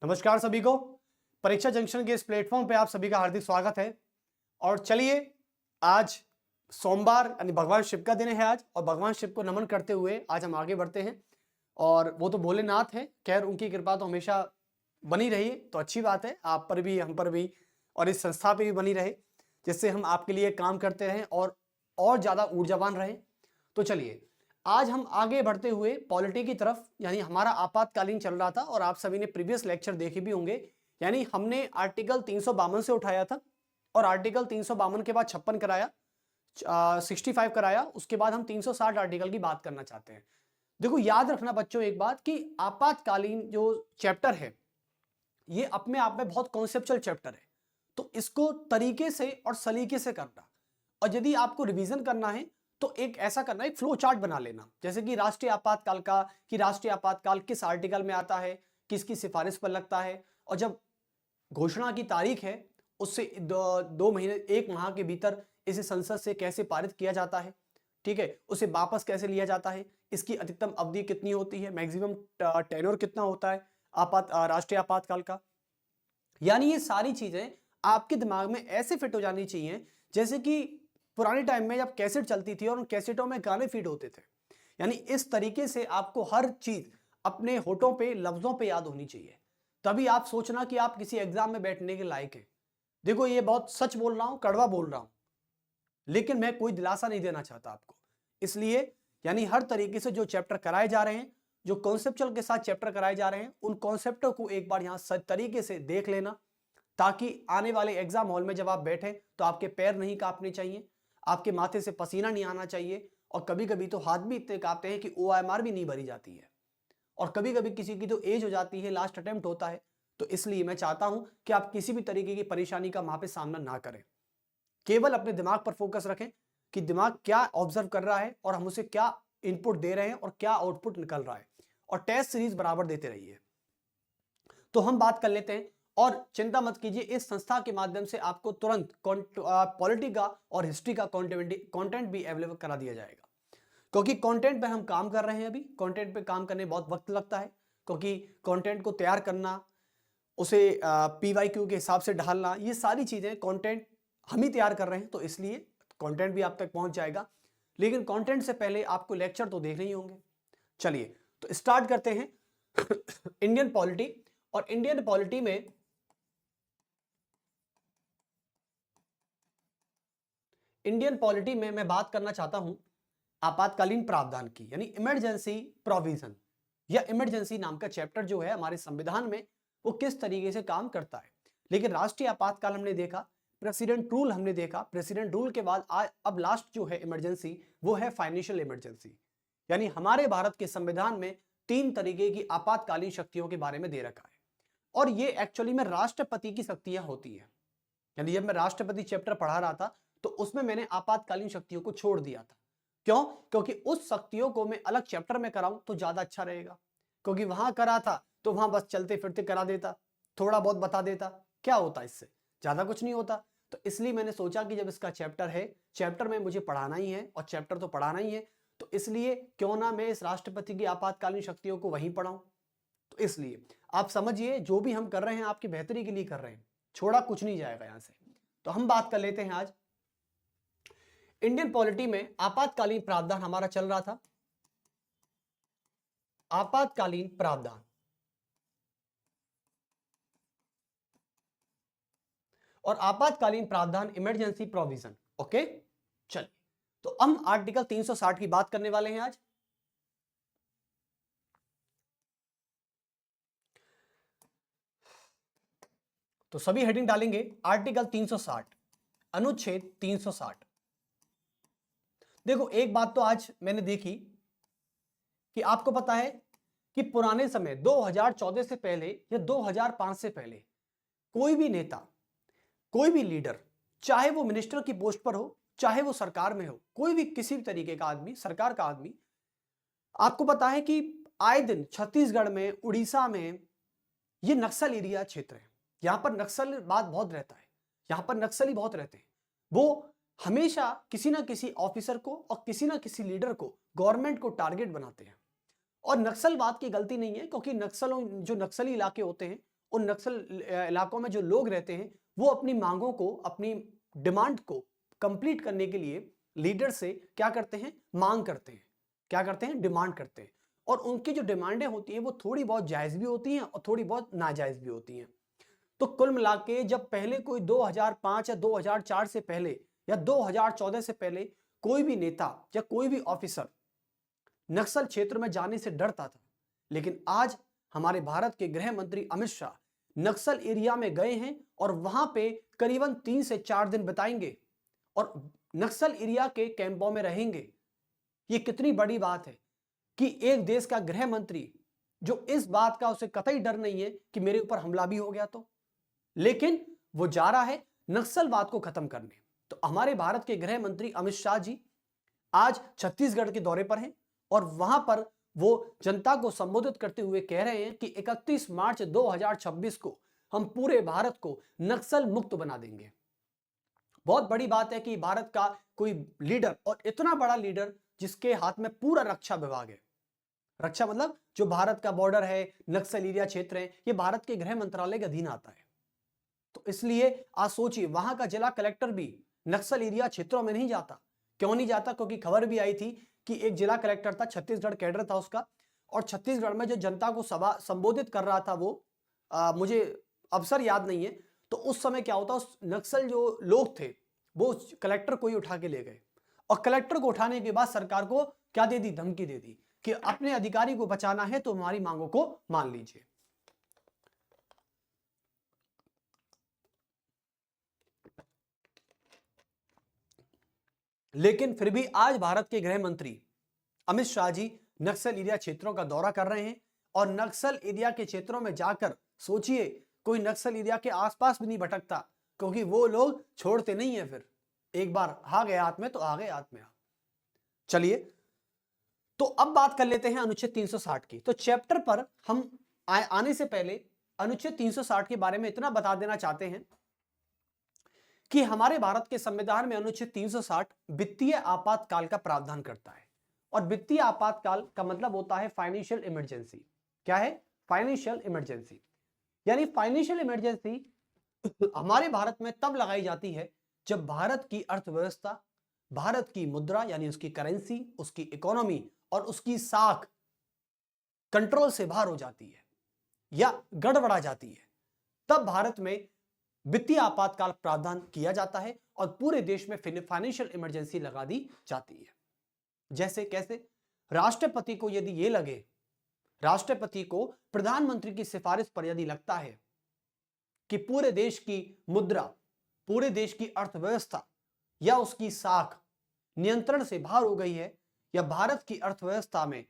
नमस्कार सभी को। परीक्षा जंक्शन के इस प्लेटफॉर्म पे आप सभी का हार्दिक स्वागत है। और चलिए, आज सोमवार यानी भगवान शिव का दिन है आज, और भगवान शिव को नमन करते हुए आज हम आगे बढ़ते हैं। और वो तो भोलेनाथ हैं, खैर उनकी कृपा तो हमेशा बनी रही, तो अच्छी बात है, आप पर भी, हम पर भी, और इस संस्था पे भी बनी रहे, जिससे हम आपके लिए काम करते रहें और ज़्यादा ऊर्जावान रहें। तो चलिए, आज हम आगे बढ़ते हुए पॉलिटी की तरफ, यानी हमारा आपातकालीन चल रहा था और आप सभी ने प्रीवियस लेक्चर देखे भी होंगे। यानी हमने आर्टिकल 352 से उठाया था और आर्टिकल 352 के बाद 56 कराया, 65 कराया, उसके बाद हम 360 आर्टिकल की बात करना चाहते हैं। देखो, याद रखना बच्चों एक बात कि आपातकालीन जो चैप्टर है ये अपने आप में बहुत कॉन्सेप्चुअल चैप्टर है, तो इसको तरीके से और सलीके से करना। और यदि आपको रिवीजन करना है तो एक ऐसा करना, एक फ्लो चार्ट बना लेना, जैसे कि राष्ट्रीय आपातकाल का, कि राष्ट्रीय आपातकाल किस आर्टिकल में आता है, किसकी सिफारिश पर लगता है, और जब घोषणा की तारीख है उससे 2 महीने 1 माह के भीतर इसे संसद से कैसे पारित किया जाता है, ठीक है, उसे वापस कैसे लिया जाता है, इसकी अधिकतम अवधि कितनी होती है, मैक्सिमम टेन्योर कितना होता है राष्ट्रीय आपातकाल का। यानी ये सारी चीजें आपके दिमाग में ऐसे फिट हो जानी चाहिए जैसे कि पुराने टाइम में जब कैसेट चलती थी और उन कैसेटों में गाने फीड होते थे। यानी इस तरीके से आपको हर चीज अपने होठों पे, लफ्जों पे याद होनी चाहिए, तभी आप सोचना कि आप किसी एग्जाम में बैठने के लायक हैं। देखो, ये बहुत सच बोल रहा हूं, कड़वा बोल रहा हूं, लेकिन मैं कोई दिलासा नहीं देना चाहता आपको। इसलिए यानी हर तरीके से जो चैप्टर कराए जा रहे हैं, जो कॉन्सेप्चुअल के साथ चैप्टर कराए जा रहे हैं, उन कॉन्सेप्टों को एक बार यहां सच तरीके से देख लेना, ताकि आने वाले एग्जाम हॉल में जब आप बैठे तो आपके पैर नहीं कांपने चाहिए, आपके माथे से पसीना नहीं आना चाहिए, और कभी कभी तो हाथ भी इतने कांपते हैं कि OMR भी नहीं भरी जाती है, और कभी कभी किसी की तो एज हो जाती है, लास्ट अटेम्प्ट होता है। तो इसलिए मैं चाहता हूं कि आप किसी भी तरीके की परेशानी का वहां पे सामना ना करें, केवल अपने दिमाग पर फोकस रखें कि दिमाग क्या ऑब्जर्व कर रहा है और हम उसे क्या इनपुट दे रहे हैं और क्या आउटपुट निकल रहा है, और टेस्ट सीरीज बराबर देते रहिए। तो हम बात कर लेते हैं, और चिंता मत कीजिए, इस संस्था के माध्यम से आपको तुरंत पॉलिटी का और हिस्ट्री का कंटेंट भी अवेलेबल करा दिया जाएगा, क्योंकि कंटेंट पे हम काम कर रहे हैं। अभी कंटेंट पे काम करने बहुत वक्त लगता है, क्योंकि कंटेंट को तैयार करना, उसे PYQ के हिसाब से ढालना, ये सारी चीजें कंटेंट हम ही तैयार कर रहे हैं, तो इसलिए कंटेंट भी आप तक पहुंच जाएगा। लेकिन कंटेंट से पहले आपको लेक्चर तो देखने ही होंगे। चलिए, तो स्टार्ट करते हैं इंडियन पॉलिटी। और इंडियन पॉलिटी में मैं बात करना चाहता हूं आपातकालीन प्रावधान की, यानी इमरजेंसी प्रोविजन, या इमरजेंसी नाम का चैप्टर जो है हमारे संविधान में, वो किस तरीके से काम करता है। लेकिन राष्ट्रीय आपातकाल हमने देखा, प्रेसिडेंट रूल हमने देखा, प्रेसिडेंट रूल के बाद अब लास्ट जो है इमरजेंसी, वो है फाइनेंशियल इमरजेंसी। यानी हमारे भारत के संविधान में 3 तरीके की आपातकालीन शक्तियों के बारे में दे रखा है, और ये एक्चुअली में राष्ट्रपति की शक्तियां होती हैं। यानी जब मैं राष्ट्रपति चैप्टर पढ़ा रहा था तो उसमें मैंने आपातकालीन शक्तियों को छोड़ दिया था। क्यों? क्योंकि उस शक्तियों को मैं अलग चैप्टर में कराऊं तो ज्यादा अच्छा रहेगा, क्योंकि वहां करा था तो वहां बस चलते फिरते करा देता, थोड़ा बहुत बता देता, क्या होता, इससे ज्यादा कुछ नहीं होता। तो इसलिए मैंने सोचा कि जब इसका चैप्टर है, चैप्टर में मुझे पढ़ाना ही है और चैप्टर तो पढ़ाना ही है, तो इसलिए क्यों ना मैं इस राष्ट्रपति की आपातकालीन शक्तियों को वहीं पढ़ाऊं। तो इसलिए आप समझिए, जो भी हम कर रहे हैं आपकी बेहतरी के लिए कर रहे हैं, छोड़ा कुछ नहीं जाएगा यहां से। तो हम बात कर लेते हैं आज इंडियन पॉलिटी में आपातकालीन प्रावधान हमारा चल रहा था। आपातकालीन प्रावधान, और आपातकालीन प्रावधान इमरजेंसी प्रोविजन। ओके, चलिए, तो हम आर्टिकल 360 की बात करने वाले हैं आज। तो सभी हेडिंग डालेंगे आर्टिकल 360, अनुच्छेद 360। देखो, एक बात तो आज मैंने देखी कि आपको पता है कि पुराने समय 2014 से पहले या 2005 से पहले कोई भी नेता, कोई भी लीडर, चाहे वो मिनिस्टर की पोस्ट पर हो, चाहे वो सरकार में हो, कोई भी किसी भी तरीके का आदमी, सरकार का आदमी, आपको पता है कि आए दिन छत्तीसगढ़ में, उड़ीसा में, ये नक्सल एरिया क्षेत्र है, यहां पर नक्सलवाद बहुत रहता है, यहां पर नक्सली बहुत रहते हैं। वो हमेशा किसी ना किसी ऑफिसर को और किसी ना किसी लीडर को, गवर्नमेंट को टारगेट बनाते हैं। और नक्सलवाद की गलती नहीं है, क्योंकि नक्सलों जो नक्सली इलाके होते हैं उन नक्सल इलाकों में जो लोग रहते हैं वो अपनी मांगों को, अपनी डिमांड को कंप्लीट करने के लिए लीडर से क्या करते हैं, मांग करते हैं, क्या करते हैं, डिमांड करते हैं। और उनकी जो डिमांडें होती हैं वो थोड़ी बहुत जायज भी होती हैं और थोड़ी बहुत नाजायज भी होती हैं। तो कुल मिला के जब पहले कोई 2005 या 2004 से पहले या 2014 से पहले कोई भी नेता या कोई भी ऑफिसर नक्सल क्षेत्र में जाने से डरता था, लेकिन आज हमारे भारत के गृह मंत्री अमित शाह नक्सल एरिया में गए हैं और वहां पे करीबन 3 से 4 दिन बिताएंगे और नक्सल एरिया के कैंपों में रहेंगे। ये कितनी बड़ी बात है कि एक देश का गृह मंत्री जो इस बात का उसे कतई डर नहीं है कि मेरे ऊपर हमला भी हो गया तो, लेकिन वो जा रहा है नक्सलवाद को खत्म करने। तो हमारे भारत के गृह मंत्री अमित शाह जी आज छत्तीसगढ़ के दौरे पर हैं और वहां पर वो जनता को संबोधित करते हुए कह रहे हैं कि 31 मार्च 2026 को हम पूरे भारत को नक्सल मुक्त बना देंगे। बहुत बड़ी बात है कि भारत का कोई लीडर, और इतना बड़ा लीडर जिसके हाथ में पूरा रक्षा विभाग है, रक्षा मतलब जो भारत का बॉर्डर है, नक्सल एरिया क्षेत्र है, ये भारत के गृह मंत्रालय के अधीन आता है। तो इसलिए आज सोचिए वहां का जिला कलेक्टर भी नक्सल एरिया क्षेत्रों में नहीं जाता। क्यों नहीं जाता? क्योंकि खबर भी आई थी कि एक जिला कलेक्टर था, छत्तीसगढ़ कैडर था उसका, और छत्तीसगढ़ में जो जनता को सभा संबोधित कर रहा था वो मुझे अवसर याद नहीं है, तो उस समय क्या होता, उस नक्सल जो लोग थे वो कलेक्टर को ही उठा के ले गए और कलेक्टर को उठाने के बाद सरकार को क्या दे दी, धमकी दे दी कि अपने अधिकारी को बचाना है तो हमारी मांगों को मान लीजिए। लेकिन फिर भी आज भारत के गृह मंत्री अमित शाह जी नक्सल एरिया क्षेत्रों का दौरा कर रहे हैं और नक्सल एरिया के क्षेत्रों में जाकर सोचिए कोई नक्सल एरिया के आसपास भी नहीं भटकता, क्योंकि वो लोग छोड़ते नहीं है। फिर एक बार आ गए हाथ में तो आ गए हाथ में। चलिए तो अब बात कर लेते हैं अनुच्छेद 360 की। तो चैप्टर पर हम आने से पहले अनुच्छेद 360 के बारे में इतना बता देना चाहते हैं कि हमारे भारत के संविधान में अनुच्छेद 360 वित्तीय आपातकाल का प्रावधान करता है। और वित्तीय आपातकाल का मतलब होता है फाइनेंशियल इमरजेंसी। क्या है? Financial emergency. यानी फाइनेंशियल इमरजेंसी हमारे भारत में तब लगाई जाती है जब भारत की अर्थव्यवस्था, भारत की मुद्रा यानी उसकी करेंसी, उसकी इकोनॉमी और उसकी साख कंट्रोल से बाहर हो जाती है या गड़बड़ा जाती है, तब भारत में वित्तीय आपातकाल प्रावधान किया जाता है और पूरे देश में फाइनेंशियल इमरजेंसी लगा दी जाती है। जैसे कैसे? राष्ट्रपति को यदि ये लगे, राष्ट्रपति को प्रधानमंत्री की सिफारिश पर यदि लगता है कि पूरे देश की मुद्रा, पूरे देश की अर्थव्यवस्था या उसकी साख नियंत्रण से बाहर हो गई है या भारत की अर्थव्यवस्था में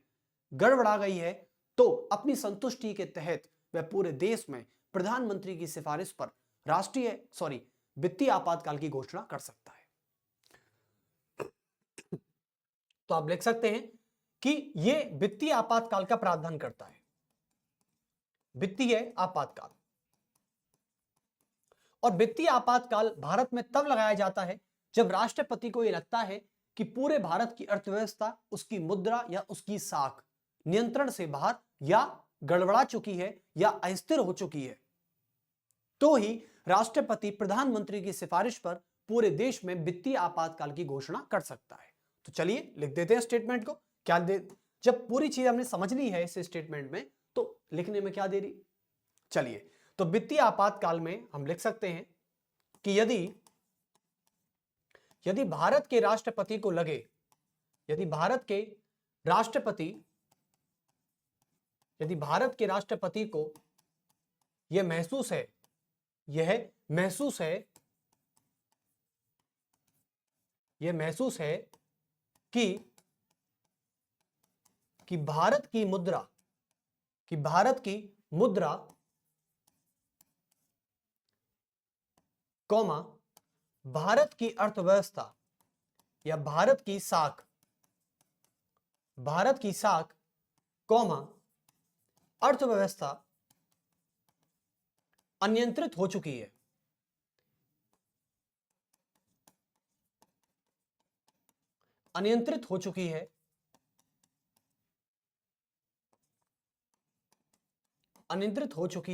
गड़बड़ा गई है, तो अपनी संतुष्टि के तहत वह पूरे देश में प्रधानमंत्री की सिफारिश पर वित्तीय आपातकाल की घोषणा कर सकता है। तो आप लिख सकते हैं कि यह वित्तीय आपातकाल का प्रावधान करता है, वित्तीय आपातकाल। और वित्तीय आपातकाल भारत में तब लगाया जाता है जब राष्ट्रपति को यह लगता है कि पूरे भारत की अर्थव्यवस्था, उसकी मुद्रा या उसकी साख नियंत्रण से बाहर या गड़बड़ा चुकी है या अस्थिर हो चुकी है, तो ही राष्ट्रपति प्रधानमंत्री की सिफारिश पर पूरे देश में वित्तीय आपातकाल की घोषणा कर सकता है। तो चलिए लिख देते हैं स्टेटमेंट को। क्या जब पूरी चीज हमने समझ ली है इस स्टेटमेंट में, तो लिखने में क्या देरी। चलिए, तो वित्तीय आपातकाल में हम लिख सकते हैं कि यदि भारत के राष्ट्रपति को लगे, यदि भारत के राष्ट्रपति को यह महसूस है कि भारत की मुद्रा कौमा भारत की अर्थव्यवस्था या भारत की साख कौमा अर्थव्यवस्था अनियंत्रित हो चुकी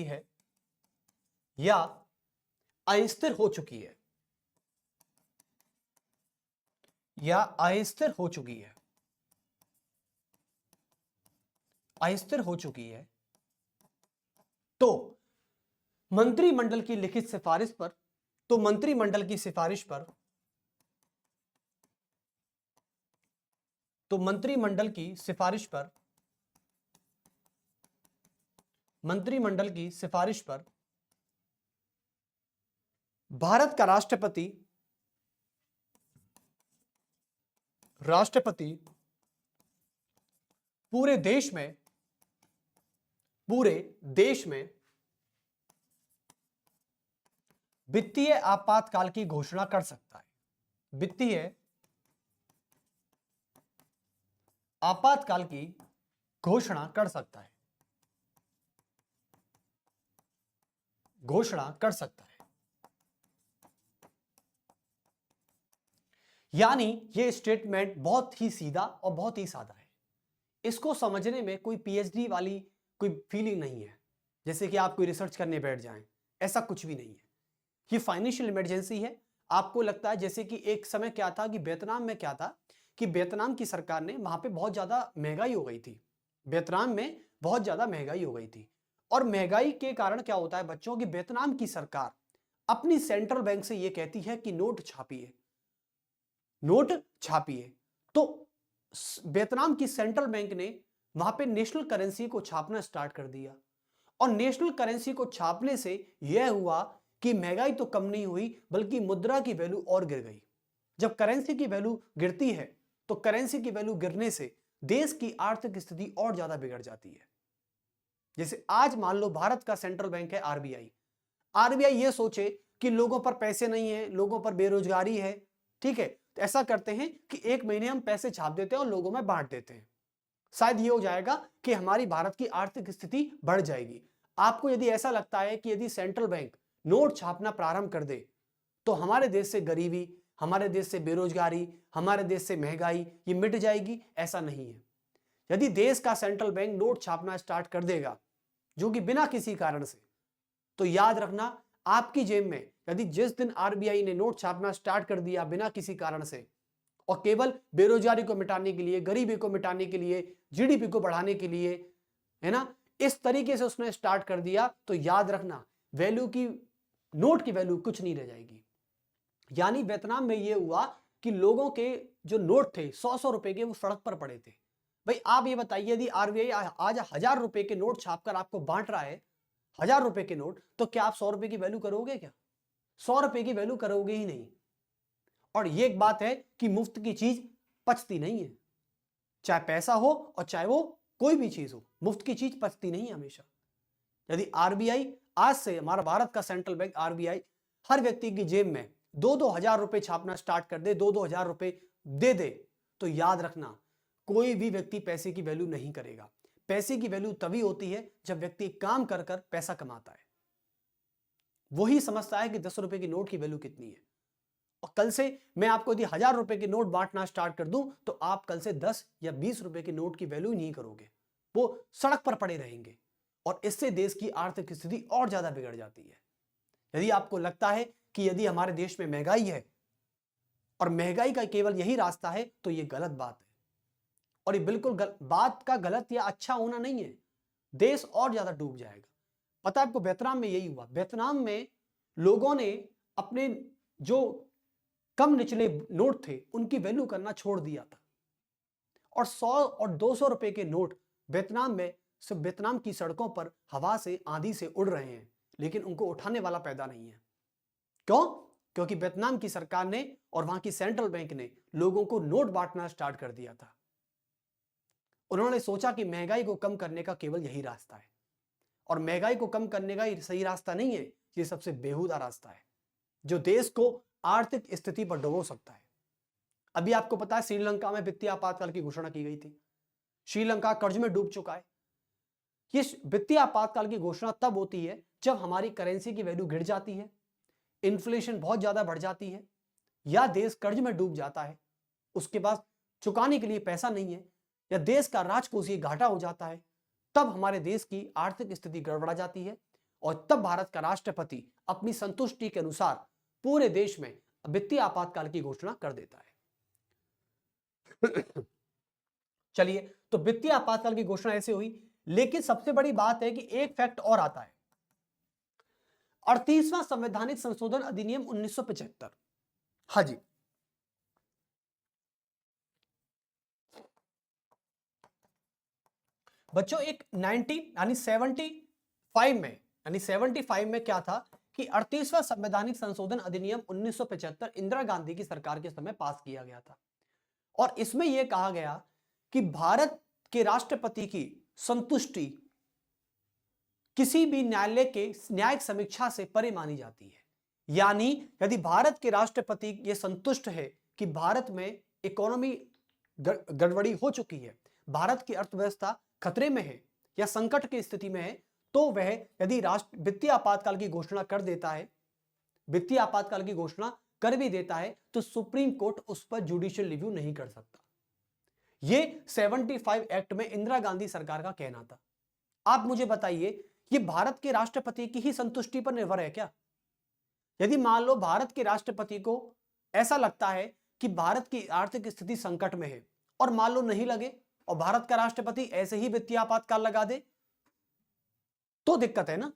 है, या अस्थिर हो चुकी है, या अस्थिर हो चुकी है, अस्थिर हो चुकी है, तो मंत्रिमंडल की लिखित सिफारिश पर, तो मंत्रिमंडल की सिफारिश पर, तो मंत्रिमंडल की सिफारिश पर, मंत्रिमंडल की सिफारिश पर भारत का राष्ट्रपति, राष्ट्रपति पूरे देश में, पूरे देश में वित्तीय आपातकाल की घोषणा कर सकता है, वित्तीय आपातकाल की घोषणा कर सकता है, घोषणा कर सकता है। यानी यह स्टेटमेंट बहुत ही सीधा और बहुत ही सादा है। इसको समझने में कोई पीएचडी वाली कोई फीलिंग नहीं है, जैसे कि आप कोई रिसर्च करने बैठ जाएं, ऐसा कुछ भी नहीं है। ये फाइनेंशियल इमरजेंसी है। आपको लगता है जैसे कि एक समय क्या था कि वियतनाम में क्या था कि वियतनाम की सरकार ने, वहां पे बहुत ज्यादा महंगाई हो गई थी, वियतनाम में बहुत ज्यादा महंगाई हो गई थी, और महंगाई के कारण क्या होता है बच्चों की, वियतनाम की सरकार अपनी सेंट्रल बैंक से यह कहती है कि नोट छापिए, नोट छापिए। तो वियतनाम की सेंट्रल बैंक ने वहां पे नेशनल करेंसी को छापना स्टार्ट कर दिया, और नेशनल करेंसी को छापने से यह हुआ कि महंगाई तो कम नहीं हुई बल्कि मुद्रा की वैल्यू और गिर गई। जब करेंसी की वैल्यू गिरती है तो करेंसी की वैल्यू गिरने से देश की आर्थिक स्थिति और ज्यादा बिगड़ जाती है। जैसे आज मान लो भारत का सेंट्रल बैंक है आरबीआई, आरबीआई ये सोचे कि लोगों पर पैसे नहीं है, लोगों पर बेरोजगारी है, ठीक है, तो ऐसा करते हैं कि एक महीने हम पैसे छाप देते हैं और लोगों में बांट देते हैं, शायद ये हो जाएगा कि हमारी भारत की आर्थिक स्थिति बढ़ जाएगी। आपको यदि ऐसा लगता है कि यदि सेंट्रल बैंक नोट छापना प्रारंभ कर दे तो हमारे देश से गरीबी, हमारे देश से बेरोजगारी, हमारे देश से महंगाई ये मिट जाएगी, ऐसा नहीं है। यदि देश का सेंट्रल बैंक नोट छापना स्टार्ट कर देगा जो कि बिना किसी कारण से, तो याद रखना आपकी जेब में, यदि जिस दिन आरबीआई ने नोट छापना स्टार्ट कर दिया बिना किसी कारण से और केवल बेरोजगारी को मिटाने के लिए, गरीबी को मिटाने के लिए, जीडीपी को बढ़ाने के लिए, है ना, इस तरीके से उसने स्टार्ट कर दिया, तो याद रखना वैल्यू की, नोट की वैल्यू कुछ नहीं रह जाएगी। यानी वियतनाम में यह हुआ कि लोगों के जो नोट थे 100-100 रुपए के, वो सड़क पर पड़े थे। भाई आप ये बताइए, यदि आरबीआई आज 1000 रुपए के नोट छापकर आपको बांट रहा है, 1000 रुपए के नोट, तो क्या आप 100 रुपए की वैल्यू करोगे? क्या 100 रुपए की वैल्यू करोगे ही नहीं। और ये एक बात है कि मुफ्त की चीज पचती नहीं है, चाहे पैसा हो और चाहे वो कोई भी चीज हो, मुफ्त की चीज पचती नहीं है हमेशा। यदि आरबीआई आज से, हमारा भारत का सेंट्रल बैंक आरबीआई हर व्यक्ति की जेब में 2-2 हजार रुपए छापना स्टार्ट कर दे, 2-2 हजार रुपए दे दे, तो याद रखना कोई भी व्यक्ति पैसे की वैल्यू नहीं करेगा। पैसे की वैल्यू तभी होती है जब व्यक्ति काम कर कर पैसा कमाता है, वही समझता है कि 10 रुपए की नोट की वैल्यू कितनी है। और कल से मैं आपको यदि 1000 रुपए के नोट बांटना स्टार्ट कर दूं तो आप कल से 10 या 20 रुपए के नोट की वैल्यू नहीं करोगे, वो सड़क पर पड़े रहेंगे, और इससे देश की आर्थिक स्थिति और ज्यादा बिगड़ जाती है। यदि आपको लगता है कि यदि हमारे देश में महंगाई है और महंगाई का केवल यही रास्ता है, तो यह गलत बात है। और ये बिल्कुल बात का गलत या अच्छा होना नहीं है, देश और ज्यादा डूब जाएगा। पता है आपको, वियतनाम में यही हुआ। वियतनाम में लोगों ने अपने जो कम निचले नोट थे उनकी वैल्यू करना छोड़ दिया था, और 100 और 200 रुपए के नोट वियतनाम में, सिर्फ वियतनाम की सड़कों पर हवा से, आंधी से उड़ रहे हैं, लेकिन उनको उठाने वाला पैदा नहीं है। क्यों? क्योंकि वियतनाम की सरकार ने और वहां की सेंट्रल बैंक ने लोगों को नोट बांटना स्टार्ट कर दिया था। उन्होंने सोचा कि महंगाई को कम करने का केवल यही रास्ता है, और महंगाई को कम करने का ये सही रास्ता नहीं है, ये सबसे बेहुदा रास्ता है जो देश को आर्थिक स्थिति पर डुबो सकता है। अभी आपको पता है श्रीलंका में वित्तीय आपातकाल की घोषणा की गई थी, श्रीलंका कर्ज में डूब चुका है। ये वित्तीय आपातकाल की घोषणा तब होती है जब हमारी करेंसी की वैल्यू गिर जाती है, इन्फ्लेशन बहुत ज्यादा बढ़ जाती है, या देश कर्ज में डूब जाता है, उसके पास चुकाने के लिए पैसा नहीं है, या देश का राजकोषीय घाटा हो जाता है। तब हमारे देश की आर्थिक स्थिति गड़बड़ा जाती है और तब भारत का राष्ट्रपति अपनी संतुष्टि के अनुसार पूरे देश में वित्तीय आपातकाल की घोषणा कर देता है। चलिए, तो वित्तीय आपातकाल की घोषणा ऐसे हुई, लेकिन सबसे बड़ी बात है कि एक फैक्ट और आता है, 38वां संवैधानिक संशोधन अधिनियम 1975। हाँ जी, बच्चों एक 75 में क्या था कि 38वां संवैधानिक संशोधन अधिनियम 1975 इंदिरा गांधी की सरकार के समय पास किया गया था और इसमें यह कहा गया कि भारत के राष्ट्रपति की संतुष्टि किसी भी न्यायालय के न्यायिक समीक्षा से परे मानी जाती है। यानी यदि भारत के राष्ट्रपति ये संतुष्ट है कि भारत में इकोनॉमी गड़बड़ी हो चुकी है, भारत की अर्थव्यवस्था खतरे में है या संकट की स्थिति में है, तो वह यदि वित्तीय आपातकाल की घोषणा कर देता है, वित्तीय आपातकाल की घोषणा कर भी देता है, तो सुप्रीम कोर्ट उस पर जुडिशियल रिव्यू नहीं कर सकता। यह 75 एक्ट में इंदिरा गांधी सरकार का कहना था। आप मुझे बताइए, यह भारत के राष्ट्रपति की ही संतुष्टि पर निर्भर है क्या? यदि मान लो भारत के राष्ट्रपति को ऐसा लगता है कि भारत की आर्थिक स्थिति संकट में है और मान लो नहीं लगे और भारत का राष्ट्रपति ऐसे ही वित्तीय आपातकाल लगा दे, तो दिक्कत है ना।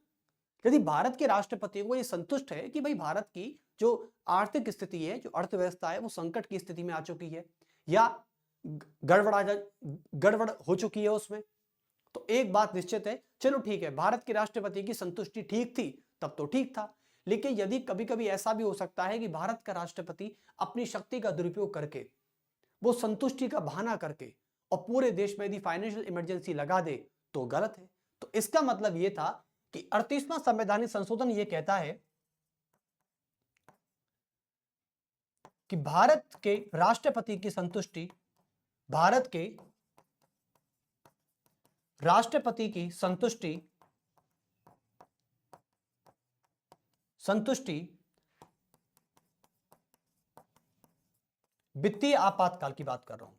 यदि भारत के राष्ट्रपति को यह संतुष्ट है कि भाई भारत की जो आर्थिक स्थिति है, जो अर्थव्यवस्था है, वो संकट की स्थिति में आ चुकी है या गड़बड़ हो चुकी है उसमें, तो एक बात निश्चित है, चलो ठीक है, भारत के राष्ट्रपति की संतुष्टि ठीक थी तब तो ठीक था। लेकिन यदि कभी कभी ऐसा भी हो सकता है कि भारत का राष्ट्रपति अपनी शक्ति का दुरुपयोग करके, वो संतुष्टि का बहाना करके और पूरे देश में यदि फाइनेंशियल इमरजेंसी लगा दे, तो गलत है। तो इसका मतलब यह था कि 38वां संवैधानिक संशोधन यह कहता है कि भारत के राष्ट्रपति की संतुष्टि, भारत के राष्ट्रपति की संतुष्टि वित्तीय आपातकाल की बात कर रहा हूं,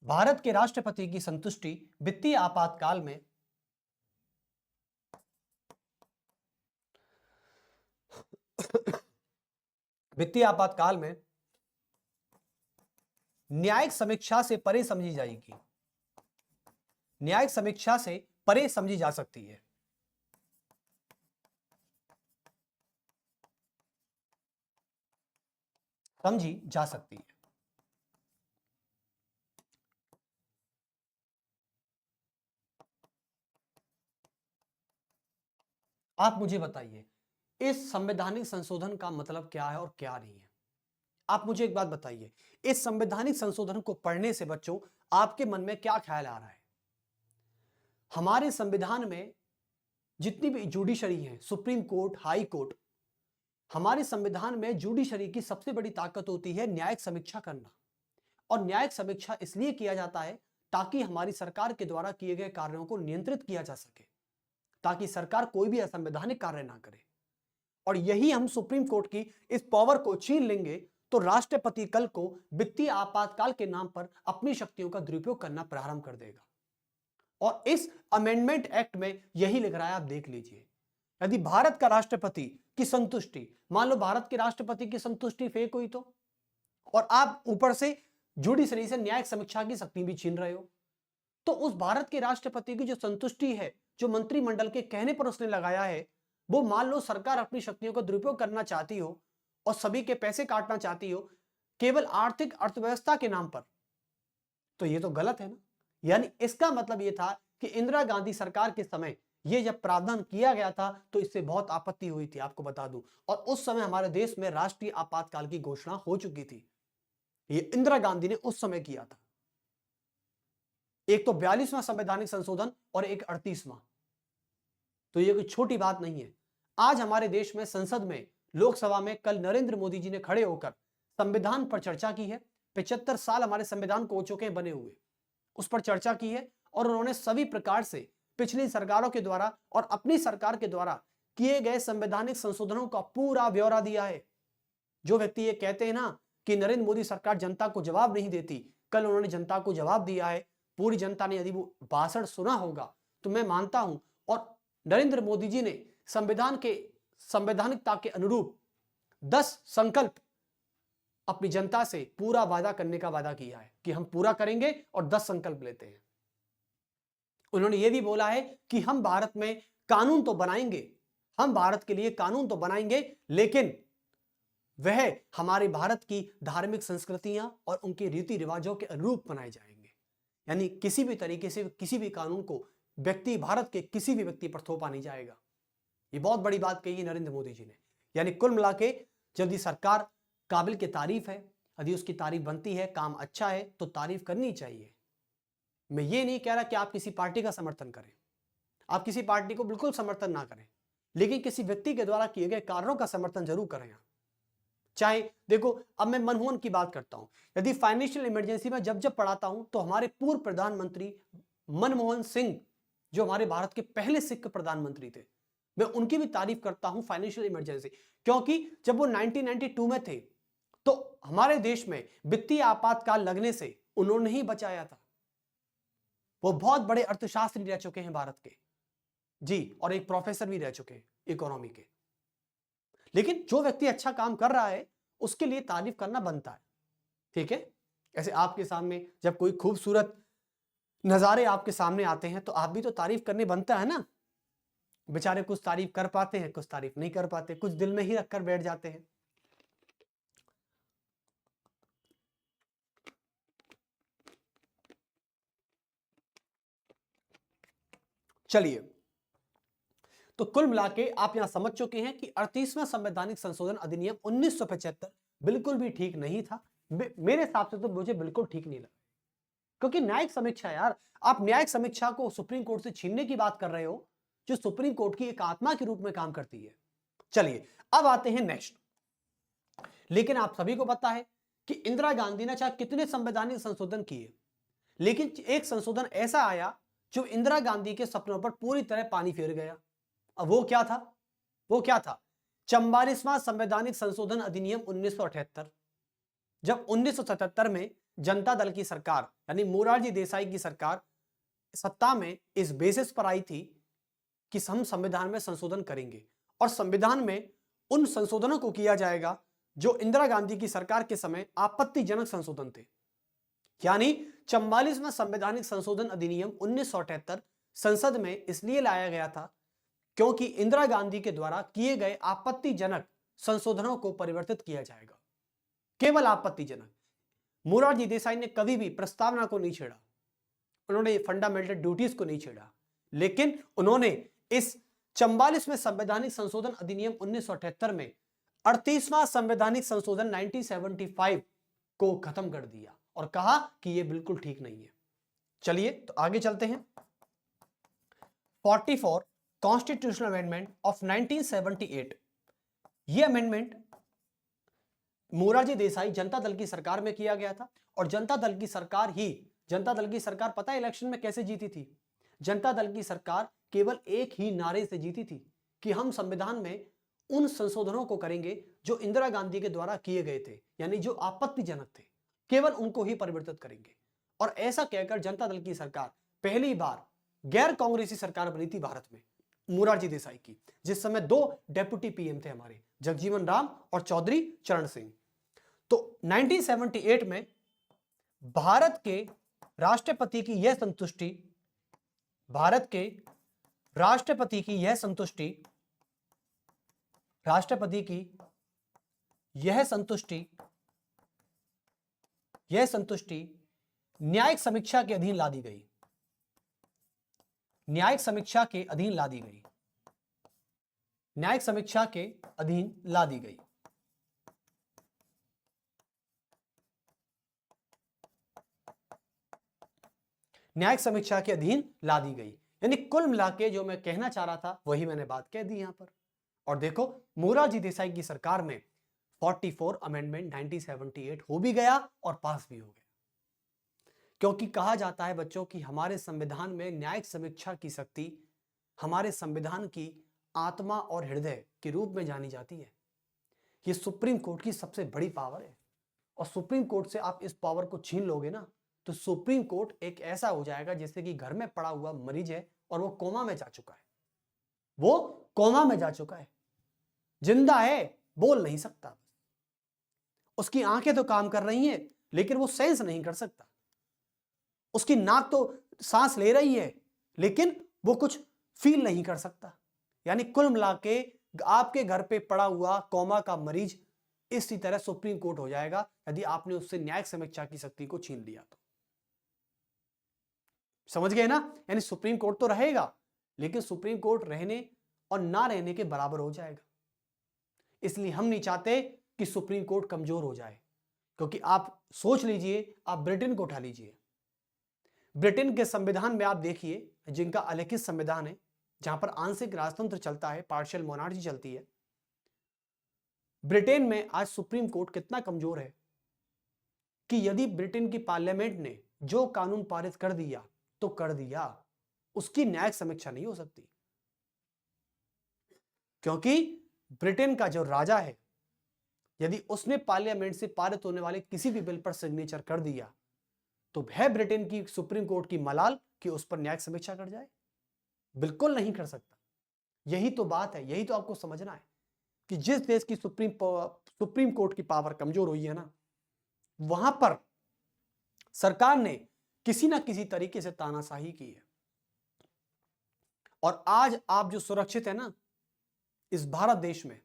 भारत के राष्ट्रपति की संतुष्टि वित्तीय आपातकाल में न्यायिक समीक्षा से परे समझी जाएगी, न्यायिक समीक्षा से परे समझी जा सकती है। समझी जा सकती है। आप मुझे बताइए, इस संवैधानिक संशोधन का मतलब क्या है और क्या नहीं है? आप मुझे एक बात बताइए, इस संवैधानिक संशोधन को पढ़ने से बच्चों आपके मन में क्या ख्याल आ रहा है? हमारे संविधान में जितनी भी जुडिशरी है, सुप्रीम कोर्ट, हाई कोर्ट, हमारे संविधान में जुडिशरी की सबसे बड़ी ताकत होती है न्यायिक समीक्षा करना। और न्यायिक समीक्षा इसलिए किया जाता है ताकि हमारी सरकार के द्वारा किए गए कार्यों को नियंत्रित किया जा सके, ताकि सरकार कोई भी असंवैधानिक कार्य ना करे। और यही हम सुप्रीम कोर्ट की इस पावर को छीन लेंगे तो राष्ट्रपति कल को वित्तीय आपातकाल के नाम पर अपनी शक्तियों का दुरुपयोग करना प्रारंभ कर देगा। और इस अमेंडमेंट एक्ट में यही लिख रहा है, आप देख लीजिए। यदि भारत का राष्ट्रपति की संतुष्टि, मान लो भारत के राष्ट्रपति की संतुष्टि फेक हुई तो, और आप ऊपर से जुडिशरी से न्यायिक समीक्षा की शक्ति भी छीन रहे हो, तो उस भारत के राष्ट्रपति की जो संतुष्टि है, जो मंत्रिमंडल के कहने पर उसने लगाया है, वो मान लो सरकार अपनी शक्तियों का दुरुपयोग करना चाहती हो और सभी के पैसे काटना चाहती हो केवल आर्थिक अर्थव्यवस्था के नाम पर, तो ये तो गलत है ना। यानी इसका मतलब ये था कि इंदिरा गांधी सरकार के समय ये जब प्रावधान किया गया था तो इससे बहुत आपत्ति हुई थी, आपको बता दूं। और उस समय हमारे देश में राष्ट्रीय आपातकाल की घोषणा हो चुकी थी, ये इंदिरा गांधी ने उस समय किया था। एक तो 42वां संवैधानिक संशोधन और एक 38वां, तो ये कोई छोटी बात नहीं है। आज हमारे देश में संसद में, लोकसभा में कल नरेंद्र मोदी जी ने खड़े होकर संविधान पर चर्चा की है। 75 साल हमारे संविधान को हो चुके हैं बने हुए, उस पर चर्चा की है और उन्होंने सभी प्रकार से पिछली सरकारों के द्वारा और अपनी सरकार के द्वारा किए गए संवैधानिक संशोधनों का पूरा ब्यौरा दिया है। जो व्यक्ति ये कहते हैं ना कि नरेंद्र मोदी सरकार जनता को जवाब नहीं देती, कल उन्होंने जनता को जवाब दिया है। पूरी जनता ने यदि वो भाषण सुना होगा तो मैं मानता हूं और नरेंद्र मोदी जी ने संविधान के संवैधानिकता के अनुरूप 10 संकल्प अपनी जनता से पूरा वादा करने का वादा किया है कि हम पूरा करेंगे और 10 संकल्प लेते हैं। उन्होंने यह भी बोला है कि हम भारत में कानून तो बनाएंगे, हम भारत के लिए कानून तो बनाएंगे, लेकिन वह हमारे भारत की धार्मिक संस्कृतियां और उनके रीति रिवाजों के अनुरूप बनाए जाएंगे। यानी किसी भी तरीके से किसी भी कानून को भारत के किसी भी व्यक्ति पर थोपा नहीं जाएगा। ये बहुत बड़ी बात कही है नरेंद्र मोदी जी ने। यानी कुल मिला के यदि सरकार काबिल की तारीफ है, यदि उसकी तारीफ बनती है, काम अच्छा है, तो तारीफ करनी चाहिए। मैं ये नहीं कह रहा कि आप किसी पार्टी का समर्थन करें, आप किसी पार्टी को बिल्कुल समर्थन ना करें, लेकिन किसी व्यक्ति के द्वारा किए गए कार्यों का समर्थन जरूर करें। चाहे देखो, अब मैं मनमोहन की बात करता हूं, यदि फाइनेंशियल इमरजेंसी में जब पढ़ाता हूं तो हमारे पूर्व प्रधानमंत्री मनमोहन सिंह, जो हमारे भारत के पहले सिख प्रधानमंत्री थे, मैं उनकी भी तारीफ करता हूं फाइनेंशियल इमरजेंसी, क्योंकि जब वो 1992 में थे तो हमारे देश में वित्तीय आपातकाल लगने से उन्होंने ही बचाया था। वो बहुत बड़े अर्थशास्त्री रह चुके हैं भारत के जी, और एक प्रोफेसर भी रह चुके हैं इकोनॉमी के। लेकिन जो व्यक्ति अच्छा काम कर रहा है उसके लिए तारीफ करना बनता है, ठीक है। ऐसे आपके सामने जब कोई खूबसूरत नजारे आपके सामने आते हैं तो आप भी तो तारीफ करने बनता है ना। बेचारे कुछ तारीफ कर पाते हैं, कुछ तारीफ नहीं कर पाते, कुछ दिल में ही रखकर बैठ जाते हैं। चलिए, तो कुल मिला के आप यहां समझ चुके हैं कि 38वां संवैधानिक संशोधन अधिनियम 1975 बिल्कुल भी ठीक नहीं था। मेरे हिसाब से तो मुझे बिल्कुल ठीक नहीं लगा, क्योंकि न्यायिक समीक्षा, यार आप न्यायिक समीक्षा को सुप्रीम कोर्ट से छीनने की बात कर रहे हो, जो सुप्रीम कोर्ट की एक आत्मा के रूप में काम करती है। चलिए, अब आते हैं नेक्स्ट। लेकिन आप सभी को पता है कि इंदिरा गांधी ने चाहे कितने संवैधानिक संशोधन किए, लेकिन एक संशोधन ऐसा आया जो इंदिरा गांधी के सपनों पर पूरी तरह पानी फेर गया। अब वो क्या था? वो क्या था? 44वां संवैधानिक संशोधन अधिनियम 1978। जब 1977 में जनता दल की सरकार यानी मोरारजी देसाई की सरकार सत्ता में इस बेसिस पर आई थी कि हम संविधान में संशोधन करेंगे और संविधान में उन संशोधनों को किया जाएगा जो इंदिरा गांधी की सरकार के समय आपत्तिजनक संशोधन थे। यानी 44वां संवैधानिक संशोधन अधिनियम 1978 संसद में इसलिए लाया गया था क्योंकि इंदिरा गांधी के द्वारा किए गए आपत्तिजनक संशोधनों को परिवर्तित किया जाएगा। केवल आपत्तिजनक। मोरारजी देसाई ने कभी भी प्रस्तावना को नहीं छेड़ा, उन्होंने फंडामेंटल ड्यूटीज को नहीं छेड़ा, लेकिन उन्होंने इस 44वें संवैधानिक संशोधन अधिनियम 1978 में 38वां संवैधानिक संशोधन 1975 को खत्म कर दिया और कहा कि यह बिल्कुल ठीक नहीं है। चलिए, तो आगे चलते हैं। 44 कॉन्स्टिट्यूशनल अमेंडमेंट ऑफ 1978। यह अमेंडमेंट मोरारजी देसाई जनता दल की सरकार में किया गया था और जनता दल की सरकार पता है इलेक्शन में कैसे जीती थी? जनता दल की सरकार केवल एक ही नारे से जीती थी कि हम संविधान में उन संशोधनों को करेंगे जो इंदिरा गांधी के द्वारा किए गए थे, यानी जो आपत्तिजनक थे, केवल उनको ही परिवर्तित करेंगे। और ऐसा कहकर जनता दल की सरकार पहली बार गैर कांग्रेसी सरकार बनी थी भारत में, मोरारजी देसाई की, जिस समय 2 डेप्यूटी पीएम थे हमारे, जगजीवन राम और चौधरी चरण सिंह। तो 1978 में भारत के राष्ट्रपति की यह संतुष्टि न्यायिक समीक्षा के अधीन ला दी गई। न्यायिक समीक्षा के अधीन ला दी गई। न्यायिक समीक्षा के अधीन ला दी गई। न्यायिक समीक्षा के अधीन ला दी गई। यानी कुल मिला के जो मैं कहना चाह रहा था वही मैंने बात कह दी यहां पर। और देखो, मोरारजी देसाई की सरकार में 44 अमेंडमेंट 1978 हो भी गया और पास भी हो गया, क्योंकि कहा जाता है बच्चों कि हमारे संविधान में न्यायिक समीक्षा की शक्ति हमारे संविधान की आत्मा और हृदय के रूप में जानी जाती है। ये सुप्रीम कोर्ट की सबसे बड़ी पावर है और सुप्रीम कोर्ट से आप इस पावर को छीन लोगे ना तो सुप्रीम कोर्ट एक ऐसा हो जाएगा जैसे कि घर में पड़ा हुआ मरीज है और वो कोमा में जा चुका है, वो कोमा में जा चुका है, जिंदा है, बोल नहीं सकता। उसकी आंखें तो काम कर रही हैं लेकिन वो सेंस नहीं कर सकता। उसकी नाक तो सांस ले रही है लेकिन वो कुछ फील नहीं कर सकता। यानी कुल मिला के आपके घर पे पड़ा हुआ कोमा का मरीज इसी तरह सुप्रीम कोर्ट हो जाएगा यदि आपने उससे न्यायिक समीक्षा की शक्ति को छीन लिया तो। समझ गए ना? यानी सुप्रीम कोर्ट तो रहेगा लेकिन सुप्रीम कोर्ट रहने और ना रहने के बराबर हो जाएगा। इसलिए हम नहीं चाहते कि सुप्रीम कोर्ट कमजोर हो जाए, क्योंकि आप सोच लीजिए, आप ब्रिटेन को उठा लीजिए। ब्रिटेन के संविधान में आप देखिए, जिनका अलिखित संविधान है, जहां पर आंशिक राजतंत्र चलता है, पार्शियल मोनार्ची चलती है, ब्रिटेन में आज सुप्रीम कोर्ट कितना कमजोर है कि यदि ब्रिटेन की पार्लियामेंट ने जो कानून पारित कर दिया तो कर दिया, उसकी न्यायिक समीक्षा नहीं हो सकती, क्योंकि ब्रिटेन का जो राजा है यदि उसने पार्लियामेंट से पारित होने वाले किसी भी बिल पर सिग्नेचर कर दिया तो है ब्रिटेन की सुप्रीम कोर्ट की मलाल कि उस पर न्यायिक समीक्षा कर जाए? बिल्कुल नहीं कर सकता। यही तो बात है, यही तो आपको समझना है कि जिस देश की सुप्रीम कोर्ट की पावर कमजोर हुई है ना, वहां पर सरकार ने किसी ना किसी तरीके से तानाशाही की है। और आज आप जो सुरक्षित है ना इस भारत देश में,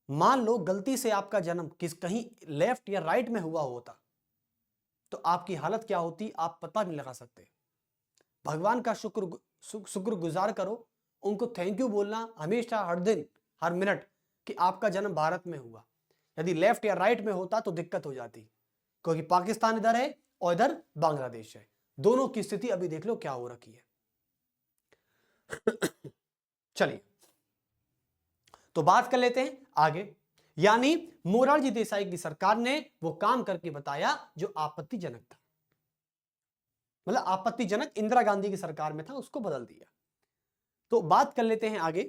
मान लो गलती से आपका जन्म कहीं लेफ्ट या राइट में हुआ होता तो आपकी हालत क्या होती आप पता नहीं लगा सकते। भगवान का शुक्र गुजार करो, उनको थैंक यू बोलना हमेशा, हर दिन, हर मिनट कि आपका जन्म भारत में हुआ। यदि लेफ्ट या राइट में होता तो दिक्कत हो जाती, क्योंकि पाकिस्तान इधर है और इधर बांग्लादेश है। दोनों की स्थिति अभी देख लो क्या हो रखी है। चलिए तो बात कर लेते हैं आगे। यानी मोरारजी देसाई की सरकार ने वो काम करके बताया जो आपत्तिजनक था, मतलब आपत्तिजनक इंदिरा गांधी की सरकार में था, उसको बदल दिया। तो बात कर लेते हैं आगे।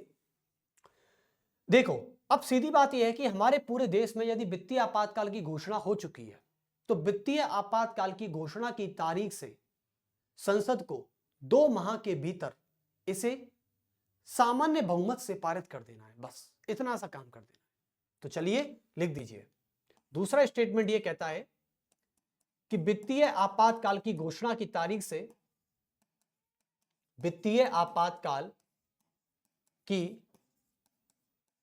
देखो अब सीधी बात यह है कि हमारे पूरे देश में यदि वित्तीय आपातकाल की घोषणा हो चुकी है तो वित्तीय आपातकाल की घोषणा की तारीख से संसद को 2 माह के भीतर इसे सामान्य बहुमत से पारित कर देना है, बस इतना सा काम कर देना है। तो चलिए लिख दीजिए। दूसरा स्टेटमेंट यह कहता है कि वित्तीय आपातकाल की घोषणा की तारीख से, वित्तीय आपातकाल की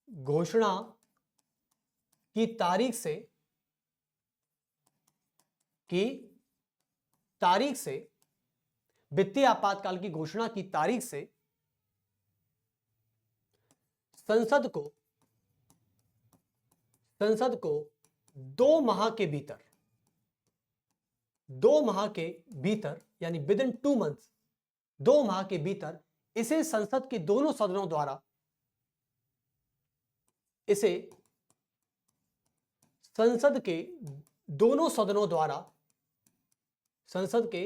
घोषणा की तारीख से, वित्तीय आपातकाल की घोषणा की तारीख से संसद को 2 माह के भीतर यानी विद इन 2 मंथ्स, 2 माह के भीतर इसे संसद के दोनों सदनों द्वारा, इसे संसद के दोनों सदनों द्वारा, संसद के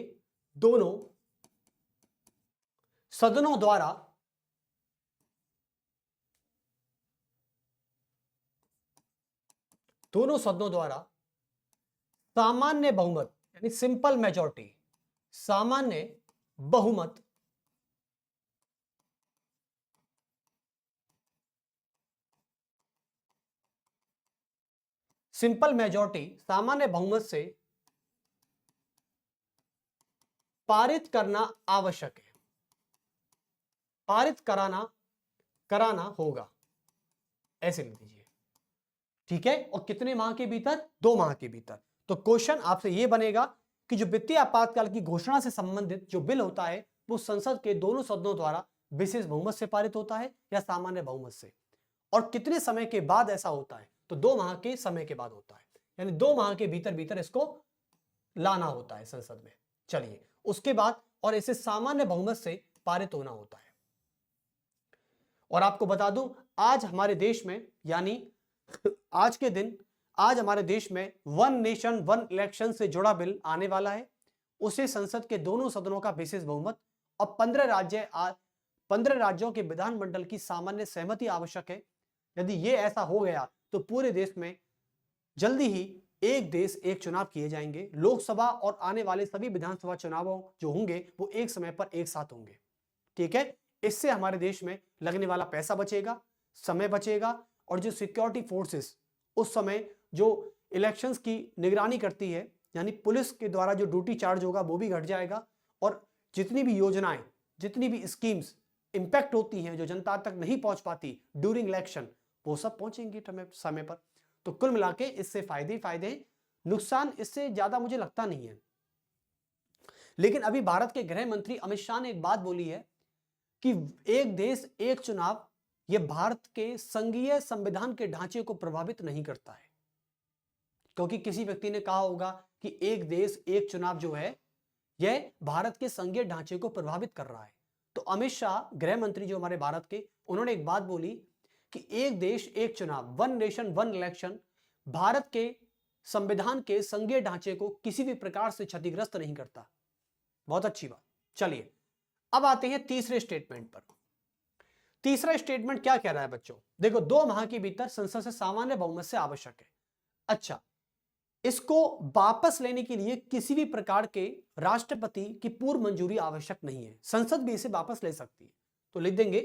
दोनों सदनों द्वारा सामान्य बहुमत यानी सिंपल मेजॉरिटी, सामान्य बहुमत सामान्य बहुमत से पारित करना आवश्यक है, पारित कराना होगा, ऐसे लिख दीजिए। ठीक है, और कितने माह के भीतर? 2 माह के भीतर। तो क्वेश्चन आपसे यह बनेगा कि जो वित्तीय आपातकाल की घोषणा से संबंधित जो बिल होता है वो संसद के दोनों सदनों द्वारा विशेष बहुमत से पारित होता है या सामान्य बहुमत से, और कितने समय के बाद ऐसा होता है? तो 2 माह के समय के बाद होता है, यानी 2 माह के भीतर इसको लाना होता है संसद में। चलिए उसके बाद और इसे सामान्य बहुमत से पारित होना होता है। और आपको बता दूं आज हमारे देश में, यानी आज के दिन, आज हमारे देश में 1 नेशन 1 इलेक्शन से जुड़ा बिल आने वाला है। उसे संसद के दोनों सदनों का विशेष बहुमत और 15 राज्यों के विधानमंडल की सामान्य सहमति आवश्यक है। यदि ये ऐसा हो गया तो पूरे देश में जल्दी ही एक देश एक चुनाव किए जाएंगे। लोकसभा और आने वाले सभी विधानसभा चुनावों जो होंगे वो एक समय पर एक साथ होंगे। ठीक है, इससे हमारे देश में लगने वाला पैसा बचेगा, समय बचेगा, और जो सिक्योरिटी फोर्सेस उस समय जो इलेक्शंस की निगरानी करती है, यानी पुलिस के द्वारा जो ड्यूटी चार्ज होगा वो भी घट जाएगा, और जितनी भी योजनाएं, जितनी भी स्कीम्स इंपैक्ट होती हैं जो जनता तक नहीं पहुंच पाती ड्यूरिंग इलेक्शन, वो सब पहुंचेंगी समय पर। तो कुल मिला के इससे फायदे फायदे, नुकसान इससे ज्यादा मुझे लगता नहीं है। लेकिन अभी भारत के गृह मंत्री अमित शाह ने एक बात बोली है कि एक देश एक चुनाव यह भारत के संघीय संविधान के ढांचे को प्रभावित नहीं करता है। क्योंकि किसी व्यक्ति ने कहा होगा कि एक देश एक चुनाव जो है यह भारत के संघीय ढांचे को प्रभावित कर रहा है। तो अमित शाह गृह मंत्री जो हमारे भारत के, उन्होंने एक बात बोली कि एक देश एक चुनाव, one nation one election, Bharat के संविधान के संघीय ढांचे को किसी भी प्रकार से क्षतिग्रस्त नहीं करता। बहुत अच्छी बात। चलिए अब आते हैं तीसरे स्टेटमेंट पर। तीसरा स्टेटमेंट क्या कह रहा है बच्चों? देखो, 2 माह के भीतर संसद से सामान्य बहुमत से आवश्यक है। अच्छा, इसको वापस लेने के लिए किसी भी प्रकार के राष्ट्रपति की पूर्व मंजूरी आवश्यक नहीं है, संसद भी इसे वापस ले सकती है। तो लिख देंगे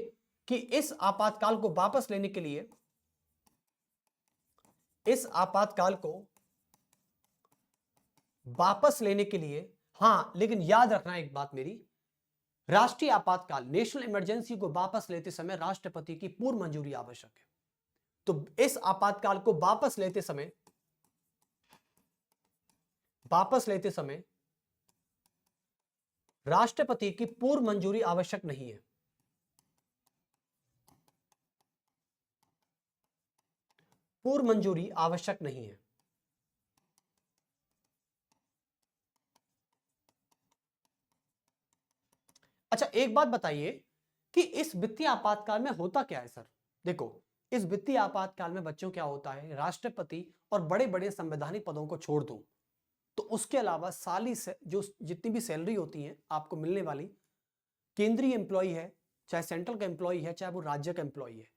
कि इस आपातकाल को वापस लेने के लिए, इस आपातकाल को वापस लेने के लिए, हां लेकिन याद रखना एक बात मेरी, राष्ट्रीय आपातकाल नेशनल इमरजेंसी को वापस लेते समय राष्ट्रपति की पूर्व मंजूरी आवश्यक है। तो इस आपातकाल को वापस लेते समय राष्ट्रपति की पूर्व मंजूरी आवश्यक नहीं है। पूर्व मंजूरी आवश्यक नहीं है। अच्छा, एक बात बताइए कि इस वित्तीय आपातकाल में होता क्या है सर? देखो, इस वित्तीय आपातकाल में बच्चों क्या होता है, राष्ट्रपति और बड़े बड़े संवैधानिक पदों को छोड़ दूं तो उसके अलावा साली से जो जितनी भी सैलरी होती है आपको मिलने वाली, केंद्रीय एम्प्लॉय है, चाहे सेंट्रल का एम्प्लॉय है, चाहे वो राज्य का एम्प्लॉय है,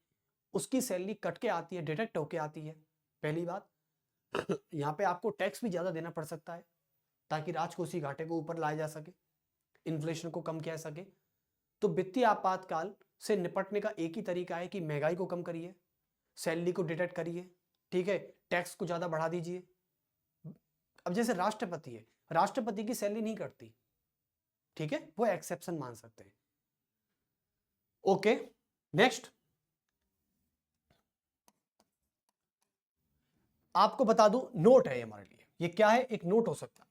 उसकी सैलरी कट के आती है, डिडक्ट होके आती है। पहली बात, यहाँ पे आपको टैक्स भी ज्यादा देना पड़ सकता है ताकि राजकोषीय घाटे को ऊपर लाया जा सके, इन्फ्लेशन को कम किया सके। तो वित्तीय आपातकाल से निपटने का एक ही तरीका है कि महंगाई को कम करिए, सैलरी को डिडक्ट करिए, ठीक है, टैक्स को ज्यादा बढ़ा दीजिए। अब जैसे राष्ट्रपति है, राष्ट्रपति की सैलरी नहीं कटती, ठीक है, वो एक्सेप्शन मान सकते हैं। ओके, नेक्स्ट आपको बता दूं, नोट है ये हमारे लिए। ये क्या है? एक नोट हो सकता है।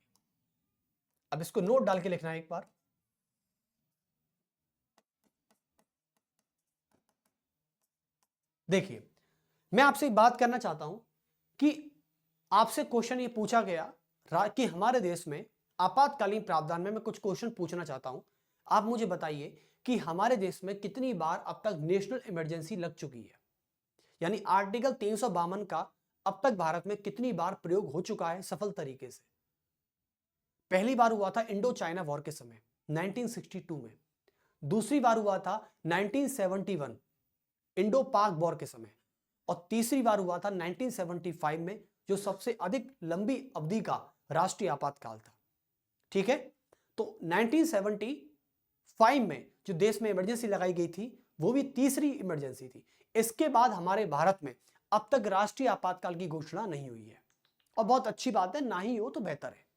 अब इसको नोट डाल के लिखना है एक बार। देखिए, मैं आपसे एक बात करना चाहता हूं कि आपसे क्वेश्चन ये पूछा गया कि हमारे देश में आपातकालीन प्रावधान में मैं कुछ क्वेश्चन पूछना चाहता हूं। आप मुझे बताइए कि हमारे देश में कितनी बार अब तक नेशनल इमरजेंसी लग चुकी है, यानी आर्टिकल 352 का अब तक भारत में कितनी बार प्रयोग हो चुका है सफल तरीके से? पहली बार हुआ था इंडो चाइना वॉर के समय 1962 में, दूसरी बार हुआ था 1971 इंडो पाक वॉर के समय, और तीसरी बार हुआ था 1975 में, जो सबसे अधिक लंबी अवधि का राष्ट्रीय आपातकाल था। ठीक है, तो 1975 में जो देश में इमरजेंसी लगाई गई थी वो भी तीसरी इमरजेंसी थी। इसके बाद हमारे भारत में अब तक राष्ट्रीय आपातकाल की घोषणा नहीं हुई है, और बहुत अच्छी बात है, ना ही हो तो बेहतर है।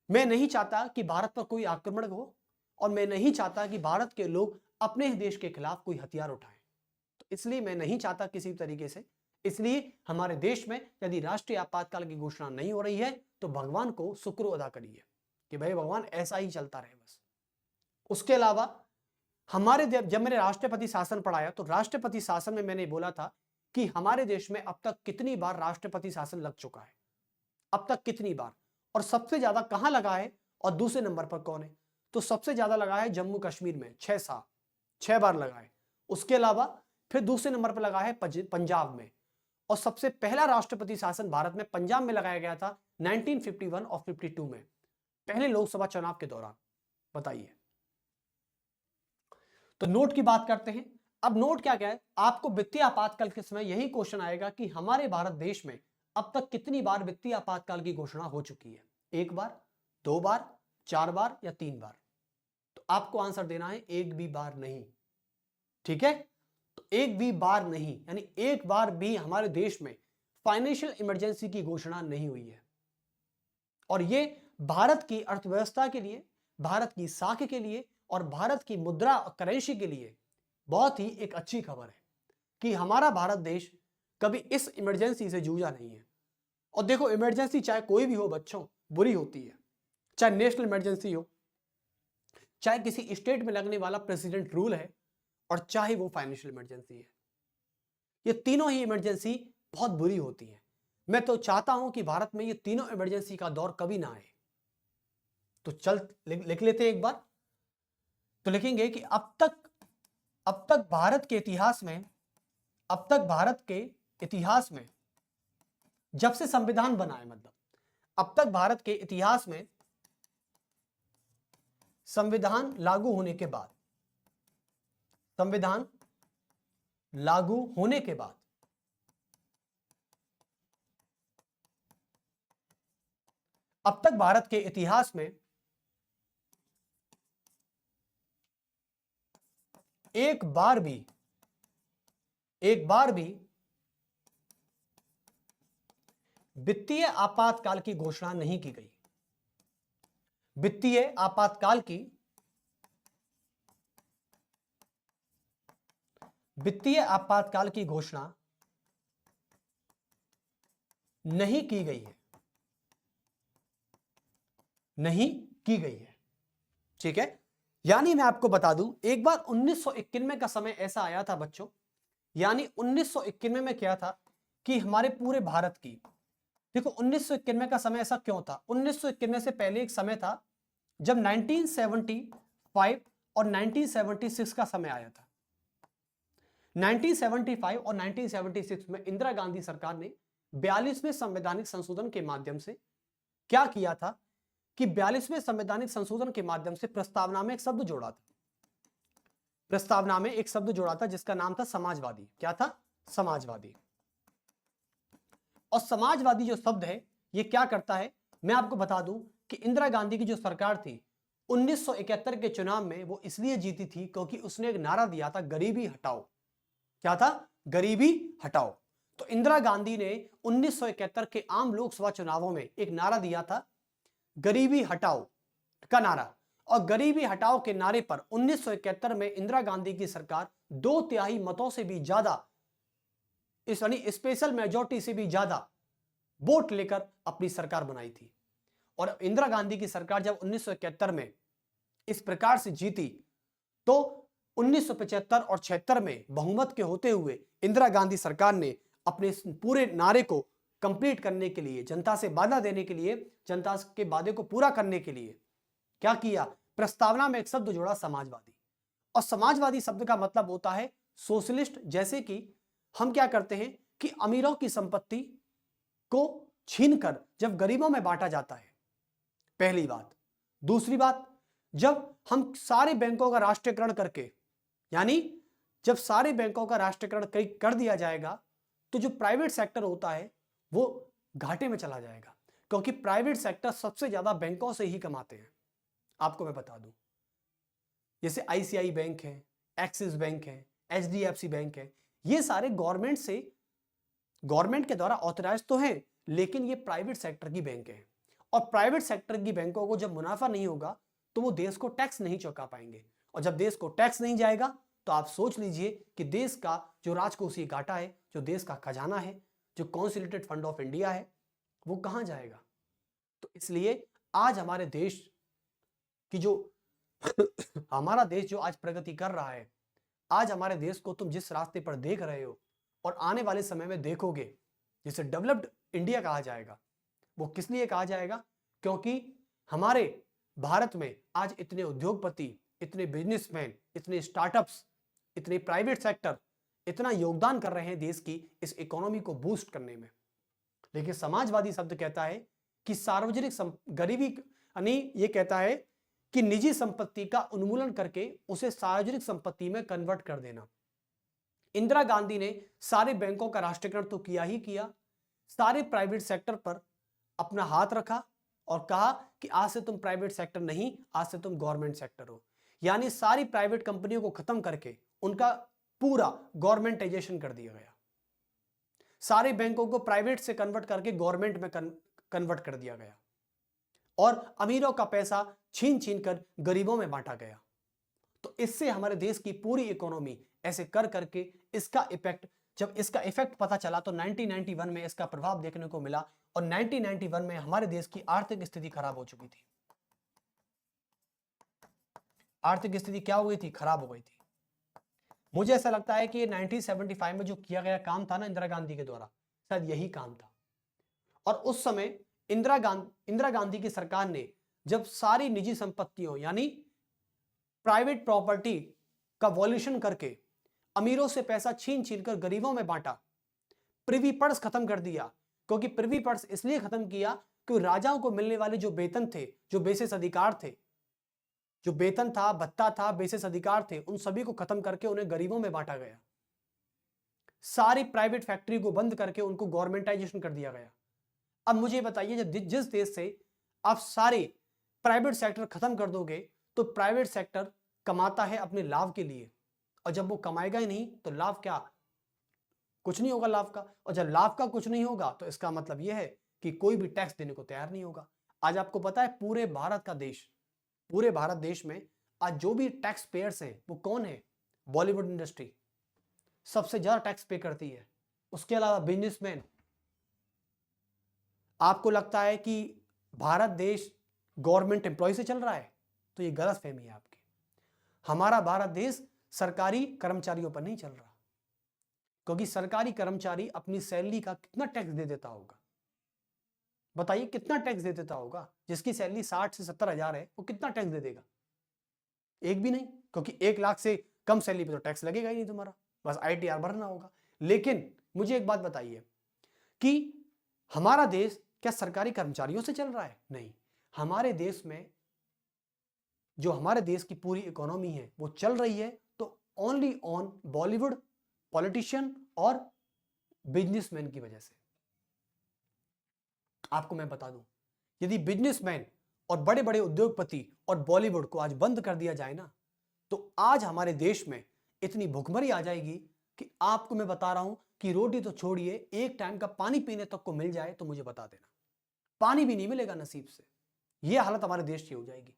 मैं नहीं चाहता कि भारत पर कोई आक्रमण हो, और मैं नहीं चाहता कि भारत के लोग अपने ही देश के खिलाफ कोई हथियार उठाएं, तो इसलिए मैं नहीं चाहता किसी तरीके से। इसलिए हमारे देश में यदि राष्ट्रीय आपातकाल की घोषणा नहीं हो रही है तो भगवान को शुक्र अदा करिए कि भाई भगवान ऐसा ही चलता रहे बस। उसके अलावा हमारे जब मैंने राष्ट्रपति शासन पढ़ाया तो राष्ट्रपति शासन में मैंने बोला था कि हमारे देश में अब तक कितनी बार राष्ट्रपति शासन लग चुका है, अब तक कितनी बार, और सबसे ज्यादा कहां लगा है और दूसरे नंबर पर कौन है? तो सबसे ज्यादा लगा है जम्मू कश्मीर में, 6 बार लगा है। उसके अलावा फिर दूसरे नंबर पर लगा है पंजाब में, और सबसे पहला राष्ट्रपति शासन भारत में पंजाब में लगाया गया था 1951 और 52 में, पहले लोकसभा चुनाव के दौरान। बताइए। तो नोट की बात करते हैं। अब नोट क्या क्या है, आपको वित्तीय आपातकाल के समय यही क्वेश्चन आएगा कि हमारे भारत देश में अब तक कितनी बार वित्तीय आपातकाल की घोषणा हो चुकी है, 1 बार, 2 बार, 4 बार या 3 बार? तो आपको आंसर देना है 1 भी बार नहीं, ठीक है, तो एक भी बार नहीं, यानी एक बार भी हमारे देश में फाइनेंशियल इमरजेंसी की घोषणा नहीं हुई है। और ये भारत की अर्थव्यवस्था के लिए, भारत की साख के लिए और भारत की मुद्रा करेंसी के लिए बहुत ही एक अच्छी खबर है कि हमारा भारत देश कभी इस इमरजेंसी से जूझा नहीं है। और देखो, इमरजेंसी चाहे कोई भी हो बच्चों, बुरी होती है। चाहे नेशनल इमरजेंसी हो, चाहे किसी स्टेट में लगने वाला प्रेसिडेंट रूल है, और चाहे वो फाइनेंशियल इमरजेंसी है। ये तीनों ही इमरजेंसी बहुत बुरी होती है। मैं तो चाहता हूं कि भारत में ये तीनों इमरजेंसी का दौर कभी ना आए। तो चल लिख लेते हैं एक बार। तो लिखेंगे कि अब तक भारत के इतिहास में, अब तक भारत के इतिहास में जब से संविधान बना है, मतलब अब तक भारत के इतिहास में संविधान लागू होने के बाद, संविधान लागू होने के बाद अब तक भारत के इतिहास में एक बार भी वित्तीय आपातकाल की घोषणा नहीं की गई। वित्तीय आपातकाल की घोषणा नहीं की गई है, नहीं की गई है। ठीक है, यानी मैं आपको बता दूं, एक बार 1991 का समय ऐसा आया था बच्चों, यानी 1991 में क्या था कि हमारे पूरे भारत की, देखो 1991 का समय ऐसा क्यों था, 1991 से पहले एक समय था जब 1975 और 1976 का समय आया था। 1975 और 1976 में इंदिरा गांधी सरकार ने 42वें संवैधानिक संशोधन के माध्यम से क्या किया था कि 42वें संवैधानिक संशोधन के माध्यम से प्रस्तावना में एक शब्द जोड़ा था। प्रस्तावना में एक शब्द जोड़ा था जिसका नाम था समाजवादी। क्या था? समाजवादी। और समाजवादी जो शब्द है ये क्या करता है, मैं आपको बता दूं कि इंदिरा गांधी की जो सरकार थी 1971 के चुनाव में वो इसलिए जीती थी क्योंकि उसने एक नारा दिया था, गरीबी हटाओ। क्या था? गरीबी हटाओ। तो इंदिरा गांधी ने 1971 के आम लोकसभा चुनावों में एक नारा दिया था, गरीबी हटाओ का नारा। और गरीबी हटाओ के नारे पर 1971 में इंदिरा गांधी की सरकार 2/3 मतों से भी ज्यादा, इस यानी स्पेशल मेजॉरिटी से भी ज्यादा वोट लेकर अपनी सरकार बनाई थी। और इंदिरा गांधी की सरकार जब 1971 में इस प्रकार से जीती तो 1975 और 76 में बहुमत के होते हुए इंदिरा गांधी सरकार ने अपने पूरे नारे को कंप्लीट करने के लिए, जनता से वादा देने के लिए, जनता के वादे को पूरा करने के लिए क्या किया, प्रस्तावना में एक शब्द जोड़ा, समाजवादी। और समाजवादी शब्द का मतलब होता है सोशलिस्ट। जैसे कि हम क्या करते हैं कि अमीरों की संपत्ति को छीनकर जब गरीबों में बांटा जाता है, पहली बात। दूसरी बात, जब हम सारे बैंकों का राष्ट्रीयकरण करके, यानी जब सारे बैंकों का राष्ट्रीयकरण कर दिया जाएगा तो जो प्राइवेट सेक्टर होता है वो घाटे में चला जाएगा, क्योंकि प्राइवेट सेक्टर सबसे ज्यादा बैंकों से ही कमाते हैं। आपको मैं बता दूं, जैसे आईसीआई बैंक है, एक्सिस बैंक है, एचडीएफसी बैंक है, ये सारे गवर्नमेंट के द्वारा ऑथराइज तो हैं, लेकिन ये प्राइवेट सेक्टर की बैंक है। और प्राइवेट सेक्टर की बैंकों को जब मुनाफा नहीं होगा तो वो देश को टैक्स नहीं चुका पाएंगे, और जब देश को टैक्स नहीं जाएगा तो आप सोच लीजिए कि देश का जो राजकोषीय घाटा है, जो देश का खजाना है, जो कॉन्सोलिडेटेड फंड ऑफ इंडिया है, वो कहां जाएगा। तो इसलिए आज हमारे देश की जो हमारा देश जो आज प्रगति कर रहा है, आज हमारे देश को तुम जिस रास्ते पर देख रहे हो और आने वाले समय में देखोगे, जिसे डेवलप्ड इंडिया कहा जाएगा, वो किस लिए कहा जाएगा, क्योंकि हमारे भारत में आज इतने उद्योगपति, इतने बिजनेसमैन, इतने स्टार्टअप्स, इतने प्राइवेट सेक्टर इतना योगदान कर रहे हैं देश की इस इकोनॉमी को बूस्ट करने में। लेकिन समाजवादी शब्द कहता है कि सार्वजनिक गरीबी, यानी ये कहता है कि निजी संपत्ति का उन्मूलन करके उसे सार्वजनिक संपत्ति में कन्वर्ट कर देना। इंदिरा गांधी ने सारे बैंकों का राष्ट्रीयकरण तो किया ही किया, सारे प्राइवेट सेक्टर पर अपना हाथ रखा और कहा कि आज से तुम प्राइवेट सेक्टर नहीं, आज से तुम गवर्नमेंट सेक्टर हो। यानी सारी प्राइवेट कंपनियों को खत्म करके उनका पूरा गवर्नमेंटाइजेशन कर दिया गया। सारे बैंकों को प्राइवेट से कन्वर्ट करके गवर्नमेंट में कन्वर्ट कर दिया गया और अमीरों का पैसा छीन छीन कर गरीबों में बांटा गया। तो इससे हमारे देश की पूरी इकोनॉमी ऐसे कर करके इसका इफेक्ट, जब इसका इफेक्ट पता चला तो 1991 में इसका प्रभाव देखने को मिला और 1991 में हमारे देश की आर्थिक स्थिति खराब हो चुकी थी। आर्थिक स्थिति क्या हो गई थी? खराब हो गई थी। मुझे ऐसा लगता है कि 1975 में जो किया गया काम था ना इंदिरा गांधी के द्वारा, शायद यही काम था। और उस समय इंदिरा गांधी की सरकार ने जब सारी निजी संपत्तियों यानी प्राइवेट प्रॉपर्टी का वॉल्यूशन करके अमीरों से पैसा छीन छीन कर गरीबों में बांटा, प्रिवी पर्स खत्म कर दिया। क्योंकि प्रिवी पर्स इसलिए खत्म किया कि राजाओं को मिलने वाले जो वेतन थे, जो बेसिस अधिकार थे, जो वेतन था, भत्ता था, बेसिस अधिकार थे, उन सभी को खत्म करके उन्हें गरीबों में बांटा गया। सारी प्राइवेट फैक्ट्री को बंद करके उनको गवर्नमेंटाइजेशन कर दिया गया। अब मुझे बताइए, जिस देश से आप सारे प्राइवेट सेक्टर खत्म कर दोगे तो प्राइवेट सेक्टर कमाता है अपने लाभ के लिए, और जब वो कमाएगा ही नहीं तो लाभ क्या? कुछ नहीं होगा लाभ का। और जब लाभ का कुछ नहीं होगा तो इसका मतलब यह है कि कोई भी टैक्स देने को तैयार नहीं होगा। आज आपको पता है पूरे भारत देश में आज जो भी टैक्स पेयर्स हैं वो कौन है? बॉलीवुड इंडस्ट्री सबसे ज्यादा टैक्स पे करती है। उसके अलावा बिजनेसमैन। आपको लगता है कि भारत देश गवर्नमेंट एम्प्लॉय से चल रहा है, तो ये गलतफहमी है आपकी। हमारा भारत देश सरकारी कर्मचारियों पर नहीं चल रहा, क्योंकि सरकारी कर्मचारी अपनी सैलरी का कितना टैक्स दे देता होगा? बताइए कितना टैक्स दे देता होगा? जिसकी सैलरी 60 से 70 हजार है वो कितना टैक्स दे देगा? एक भी नहीं, क्योंकि 1 लाख से कम सैलरी पे तो टैक्स लगेगा ही नहीं तुम्हारा, बस ITR भरना होगा। लेकिन मुझे एक बात बताइए कि हमारा देश क्या सरकारी कर्मचारियों से चल रहा है? नहीं। हमारे देश में जो हमारे देश की पूरी इकोनॉमी है वो चल रही है तो ओनली ऑन बॉलीवुड, पॉलिटिशियन और बिजनेसमैन की वजह से। आपको मैं बता दूं, यदि बिजनेसमैन और बड़े बड़े उद्योगपति और बॉलीवुड को आज बंद कर दिया जाए ना, तो आज हमारे देश में इतनी भुखमरी आ जाएगी कि आपको मैं बता रहा हूं कि रोटी तो छोड़िए, एक टाइम का पानी पीने तक को मिल जाए तो मुझे बता देना, पानी भी नहीं मिलेगा नसीब से। यह हालत हमारे देश की हो जाएगी।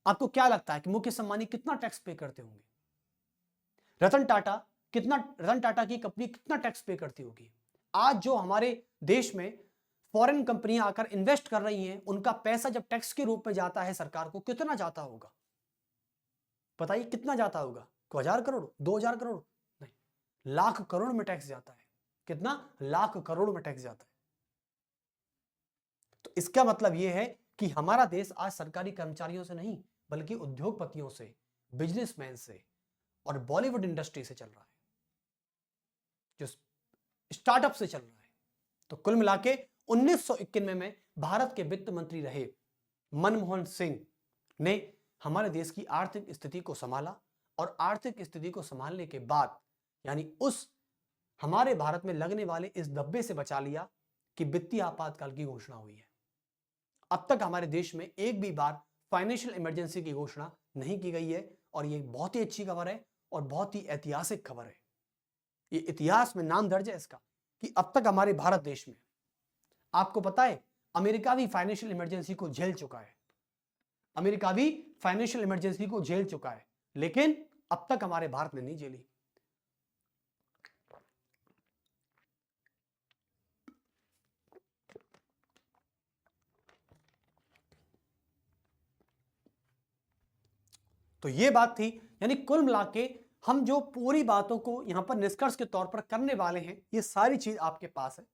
आपको क्या लगता है कि मुकेश अंबानी कितना टैक्स पे करते होंगे? रतन टाटा की कंपनी कितना टैक्स पे करती होगी? आज जो हमारे देश में फॉरेन कंपनियां आकर इन्वेस्ट कर रही हैं, उनका पैसा जब टैक्स के रूप में जाता है सरकार को, कितना जाता होगा? बताइए कितना जाता होगा? 1000 करोड़, 2000 करोड़? नहीं, लाख करोड़ में टैक्स जाता है। कितना? लाख करोड़ में टैक्स जाता है। तो इसका मतलब यह है कि हमारा देश आज सरकारी कर्मचारियों से नहीं बल्कि उद्योगपतियों से, बिजनेसमैन से और बॉलीवुड इंडस्ट्री से चल रहा है, जो स्टार्टअप से चल रहा है। तो कुल मिला के 1991 में भारत के वित्त मंत्री रहे मनमोहन सिंह ने हमारे देश की आर्थिक स्थिति को संभाला, और आर्थिक स्थिति को संभालने के बाद यानी उस हमारे भारत में लगने वाले इस धब्बे से बचा लिया कि वित्तीय आपातकाल की घोषणा हुई है। अब तक हमारे देश में एक भी बार फाइनेंशियल इमरजेंसी की घोषणा नहीं की गई है, और ये बहुत ही अच्छी खबर है और बहुत ही ऐतिहासिक खबर है। ये इतिहास में नाम दर्ज है इसका कि अब तक हमारे भारत देश में, आपको पता है अमेरिका भी फाइनेंशियल इमरजेंसी को झेल चुका है, अमेरिका भी फाइनेंशियल इमरजेंसी को झेल चुका है, लेकिन अब तक हमारे भारत ने नहीं झेली। तो ये बात थी, यानी कुल मिला के हम जो पूरी बातों को यहां पर निष्कर्ष के तौर पर करने वाले हैं, ये सारी चीज आपके पास है।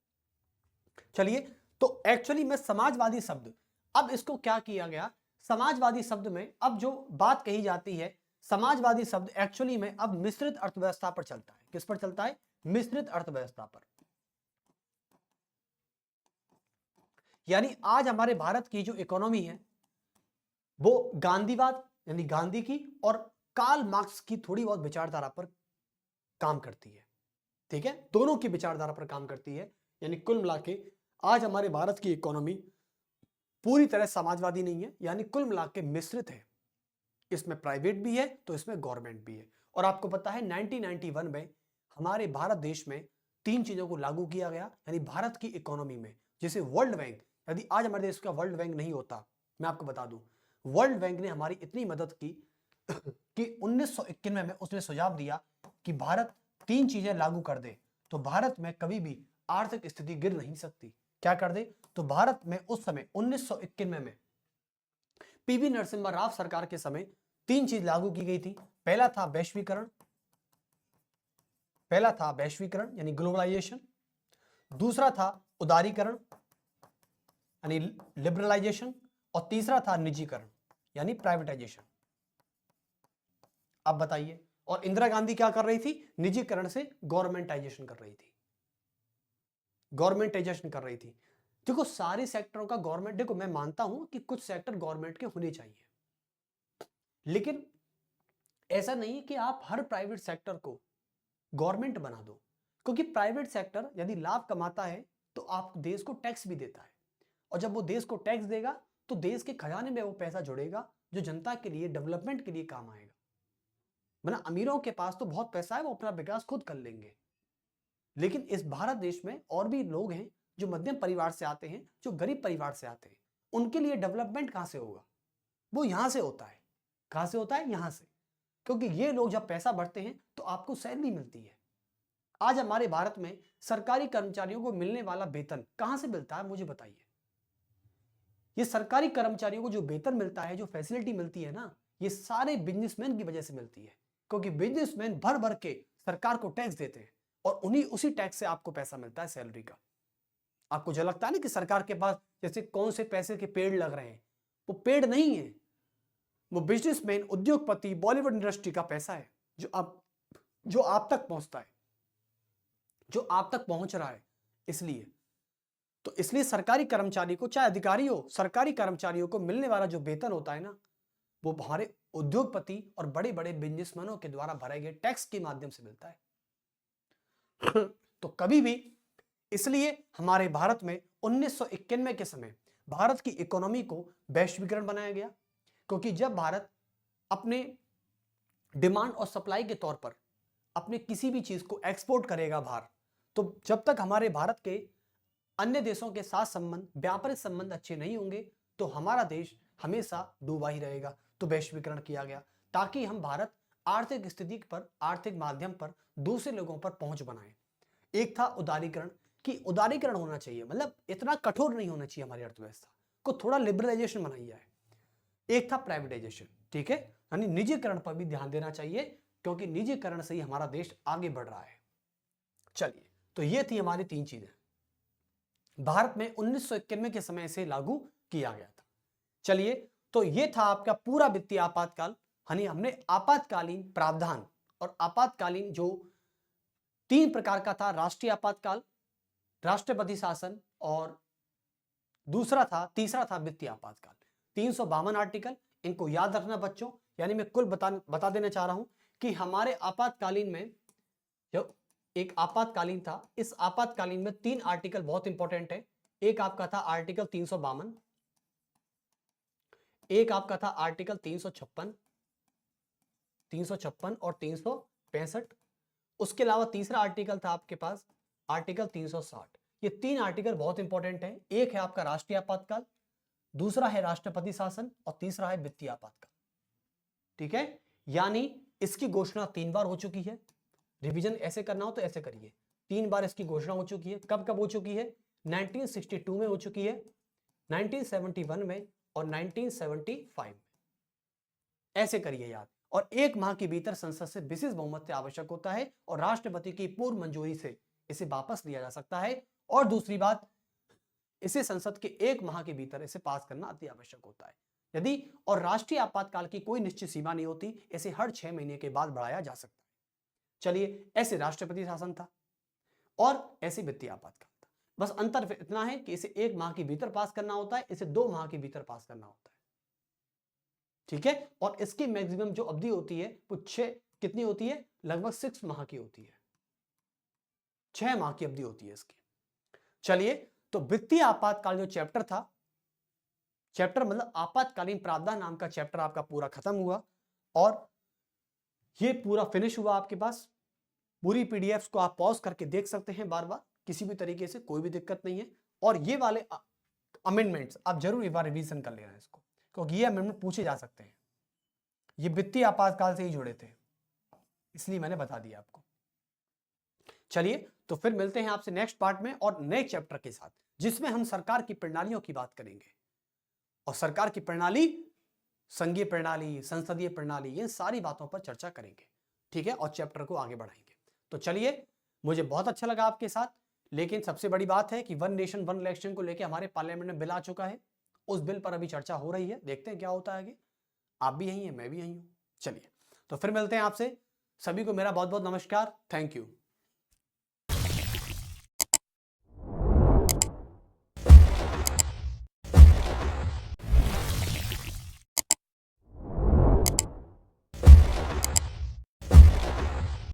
चलिए, तो एक्चुअली में समाजवादी शब्द, अब इसको क्या किया गया, समाजवादी शब्द में अब जो बात कही जाती है, समाजवादी शब्द एक्चुअली में अब मिश्रित अर्थव्यवस्था पर चलता है। किस पर चलता है? मिश्रित अर्थव्यवस्था पर। यानी आज हमारे भारत की जो इकोनॉमी है वो गांधीवाद यानी गांधी की और कार्ल मार्क्स की थोड़ी बहुत विचारधारा पर काम करती है। ठीक है, दोनों की विचारधारा पर काम करती है। यानी कुल मिला के आज हमारे भारत की इकोनॉमी पूरी तरह समाजवादी नहीं है, यानी कुल मिला के मिश्रित है। इसमें प्राइवेट भी है तो इसमें गवर्नमेंट भी है, और आपको पता है 1991 में हमारे भारत देश में 3 चीजों को लागू किया गया, यानी भारत की इकोनॉमी में, जिसे वर्ल्ड बैंक, यदि आज हमारे देश का वर्ल्ड बैंक नहीं होता, मैं आपको बता दूं, वर्ल्ड बैंक ने हमारी इतनी मदद की कि 1991 में उसने सुझाव दिया कि भारत 3 चीजें लागू कर दे तो भारत में कभी भी आर्थिक स्थिति गिर नहीं सकती। क्या कर दे? तो भारत में उस समय 1991 में पीवी नरसिम्हा राव सरकार के समय 3 चीज लागू की गई थी। पहला था वैश्वीकरण यानी ग्लोबलाइजेशन, दूसरा था उदारीकरण यानी लिबरलाइजेशन, और तीसरा था निजीकरण यानी प्राइवेटाइजेशन। अब बताइए, और इंदिरा गांधी क्या कर रही थी? निजीकरण से गवर्नमेंटाइजेशन कर रही थी, देखो सारे सेक्टरों का गवर्नमेंट, देखो मैं मानता हूं कि कुछ सेक्टर गवर्नमेंट के होने चाहिए, लेकिन ऐसा नहीं कि आप हर प्राइवेट सेक्टर को गवर्नमेंट बना दो, क्योंकि प्राइवेट सेक्टर यदि लाभ कमाता है तो आप देश को टैक्स भी देता है, और जब वो देश को टैक्स देगा तो देश के खजाने में वो पैसा जुड़ेगा जो जनता के लिए, डेवलपमेंट के लिए काम आएगा। वरना अमीरों के पास तो बहुत पैसा है, वो अपना विकास खुद कर लेंगे, लेकिन इस भारत देश में और भी लोग हैं जो मध्यम परिवार से आते हैं, जो गरीब परिवार से आते हैं, उनके लिए डेवलपमेंट कहां से होगा? वो यहां से होता है। कहां से होता है? यहां से, क्योंकि ये लोग जब पैसा बढ़ते हैं तो आपको सैलरी मिलती है। आज हमारे भारत में सरकारी कर्मचारियों को मिलने वाला वेतन कहां से मिलता है? मुझे बताइए। ये सरकारी कर्मचारियों को जो वेतन मिलता है, जो फैसिलिटी मिलती है ना, ये सारे बिजनेसमैन की वजह से मिलती है, क्योंकि बिजनेसमैन भर भर के सरकार को टैक्स देते हैं और उसी टैक्स से आपको पैसा मिलता है, सैलरी का। आपको जो लगता है ना कि सरकार के पास जैसे कौन से पैसे के पेड़ लग रहे हैं, वो पेड़ नहीं है, वो बिजनेसमैन, उद्योगपति, बॉलीवुड इंडस्ट्री का पैसा है जो आप तक पहुंचता है, जो आप तक पहुंच रहा है। इसलिए सरकारी कर्मचारी को, चाहे अधिकारी हो, सरकारी कर्मचारियों को मिलने वाला जो वेतन होता है ना, वो हमारे उद्योगपति और बड़े बड़े बिजनेसमैनों के द्वारा भरे गए टैक्स के माध्यम से मिलता है। तो कभी भी, इसलिए हमारे भारत में 1991 के समय भारत की इकोनॉमी को वैश्वीकरण बनाया गया, क्योंकि जब भारत अपने डिमांड और सप्लाई के तौर पर अपने किसी भी चीज को एक्सपोर्ट करेगा बाहर, तो जब तक हमारे भारत के अन्य देशों के साथ संबंध, व्यापारिक संबंध अच्छे नहीं होंगे तो हमारा देश हमेशा डूबा ही रहेगा। तो वैश्वीकरण किया गया ताकि हम भारत आर्थिक स्थिति पर, आर्थिक माध्यम पर दूसरे लोगों पर पहुंच बनाए। एक था उदारीकरण, कि उदारीकरण होना चाहिए, मतलब इतना कठोर नहीं होना चाहिए, हमारी अर्थव्यवस्था को थोड़ा लिबरलाइजेशन बनाई जाए। एक था प्राइवेटाइजेशन, ठीक है, यानी निजीकरण पर भी ध्यान देना चाहिए, क्योंकि निजीकरण से ही हमारा देश आगे बढ़ रहा है। चलिए, तो ये थी हमारी 3 चीजें, भारत में 1991 के समय से लागू किया गया था। चलिए, तो ये था आपका पूरा वित्तीय आपातकाल, यानी हमने आपातकालीन प्रावधान और आपातकालीन जो 3 प्रकार का था, राष्ट्रीय आपातकाल, राष्ट्रपति शासन, और तीसरा था वित्तीय आपातकाल। 352 आर्टिकल, इनको याद रखना बच्चों, यानी मैं कुल बता देना चाह रहा हूं कि हमारे आपातकालीन में जो एक आपातकालीन था, इस आपातकालीन में 3 आर्टिकल बहुत इंपॉर्टेंट है। एक आपका था आर्टिकल 352, एक आपका था आर्टिकल 356 और 365। उसके अलावा तीसरा आर्टिकल था आपके पास आर्टिकल 360। ये 3 आर्टिकल बहुत इंपॉर्टेंट है। एक है आपका राष्ट्रीय आपातकाल, दूसरा है राष्ट्रपति शासन, और तीसरा है वित्तीय आपातकाल। ठीक है, यानी इसकी घोषणा 3 बार हो चुकी है। रिवीजन ऐसे करना हो तो ऐसे करिए, 3 बार इसकी घोषणा हो चुकी है। कब कब हो चुकी है? 1962 में हो चुकी है, 1971 में और 1975 में। ऐसे करिए याद। और 1 माह के भीतर संसद से विशेष बहुमत से आवश्यक होता है और राष्ट्रपति की पूर्व मंजूरी से इसे वापस लिया जा सकता है। और दूसरी बात, इसे संसद के 1 माह के भीतर इसे पास करना अति आवश्यक होता है। यदि और राष्ट्रीय आपातकाल की कोई निश्चित सीमा नहीं होती, इसे हर 6 महीने के बाद बढ़ाया जा सकता है। चलिए, ऐसे राष्ट्रपति शासन था और ऐसे वित्तीय आपातकाल था। बस अंतर इतना है कि इसे 1 माह के भीतर पास करना होता है, इसे 2 माह के भीतर पास करना होता है। ठीक है, और इसकी मैक्सिमम जो अवधि होती है वो कितनी होती है? लगभग 6 माह की होती है, 6 माह की अवधि होती है इसकी। चलिए, तो वित्तीय आपातकाल जो चैप्टर था, चैप्टर मतलब आपातकालीन प्रावधान नाम का चैप्टर आपका पूरा खत्म हुआ। और ये पूरा फिनिश हुआ आपके पास। पूरी पीडीएफ को आप पॉज करके देख सकते हैं बार बार, किसी भी तरीके से कोई भी दिक्कत नहीं है। और ये वाले अमेंडमेंट्स आप जरूर एक बार रिवीजन कर लेना इसको, क्योंकि ये अमेंडमेंट पूछे जा सकते हैं। ये वित्तीय आपातकाल से ही जुड़े थे, इसलिए मैंने बता दिया आपको। चलिए तो फिर मिलते हैं आपसे नेक्स्ट पार्ट में और नए चैप्टर के साथ, जिसमें हम सरकार की प्रणालियों की बात करेंगे। और सरकार की प्रणाली, संघीय प्रणाली, संसदीय प्रणाली, इन सारी बातों पर चर्चा करेंगे, ठीक है, और चैप्टर को आगे बढ़ाएंगे। तो चलिए, मुझे बहुत अच्छा लगा आपके साथ। लेकिन सबसे बड़ी बात है कि वन नेशन वन इलेक्शन को लेकर हमारे पार्लियामेंट में बिल आ चुका है। उस बिल पर अभी चर्चा हो रही है, देखते हैं क्या होता है आगे। आप भी यहीं हैं, मैं भी यहीं हूं। चलिए तो फिर मिलते हैं आपसे। सभी को मेरा बहुत बहुत नमस्कार। Thank you.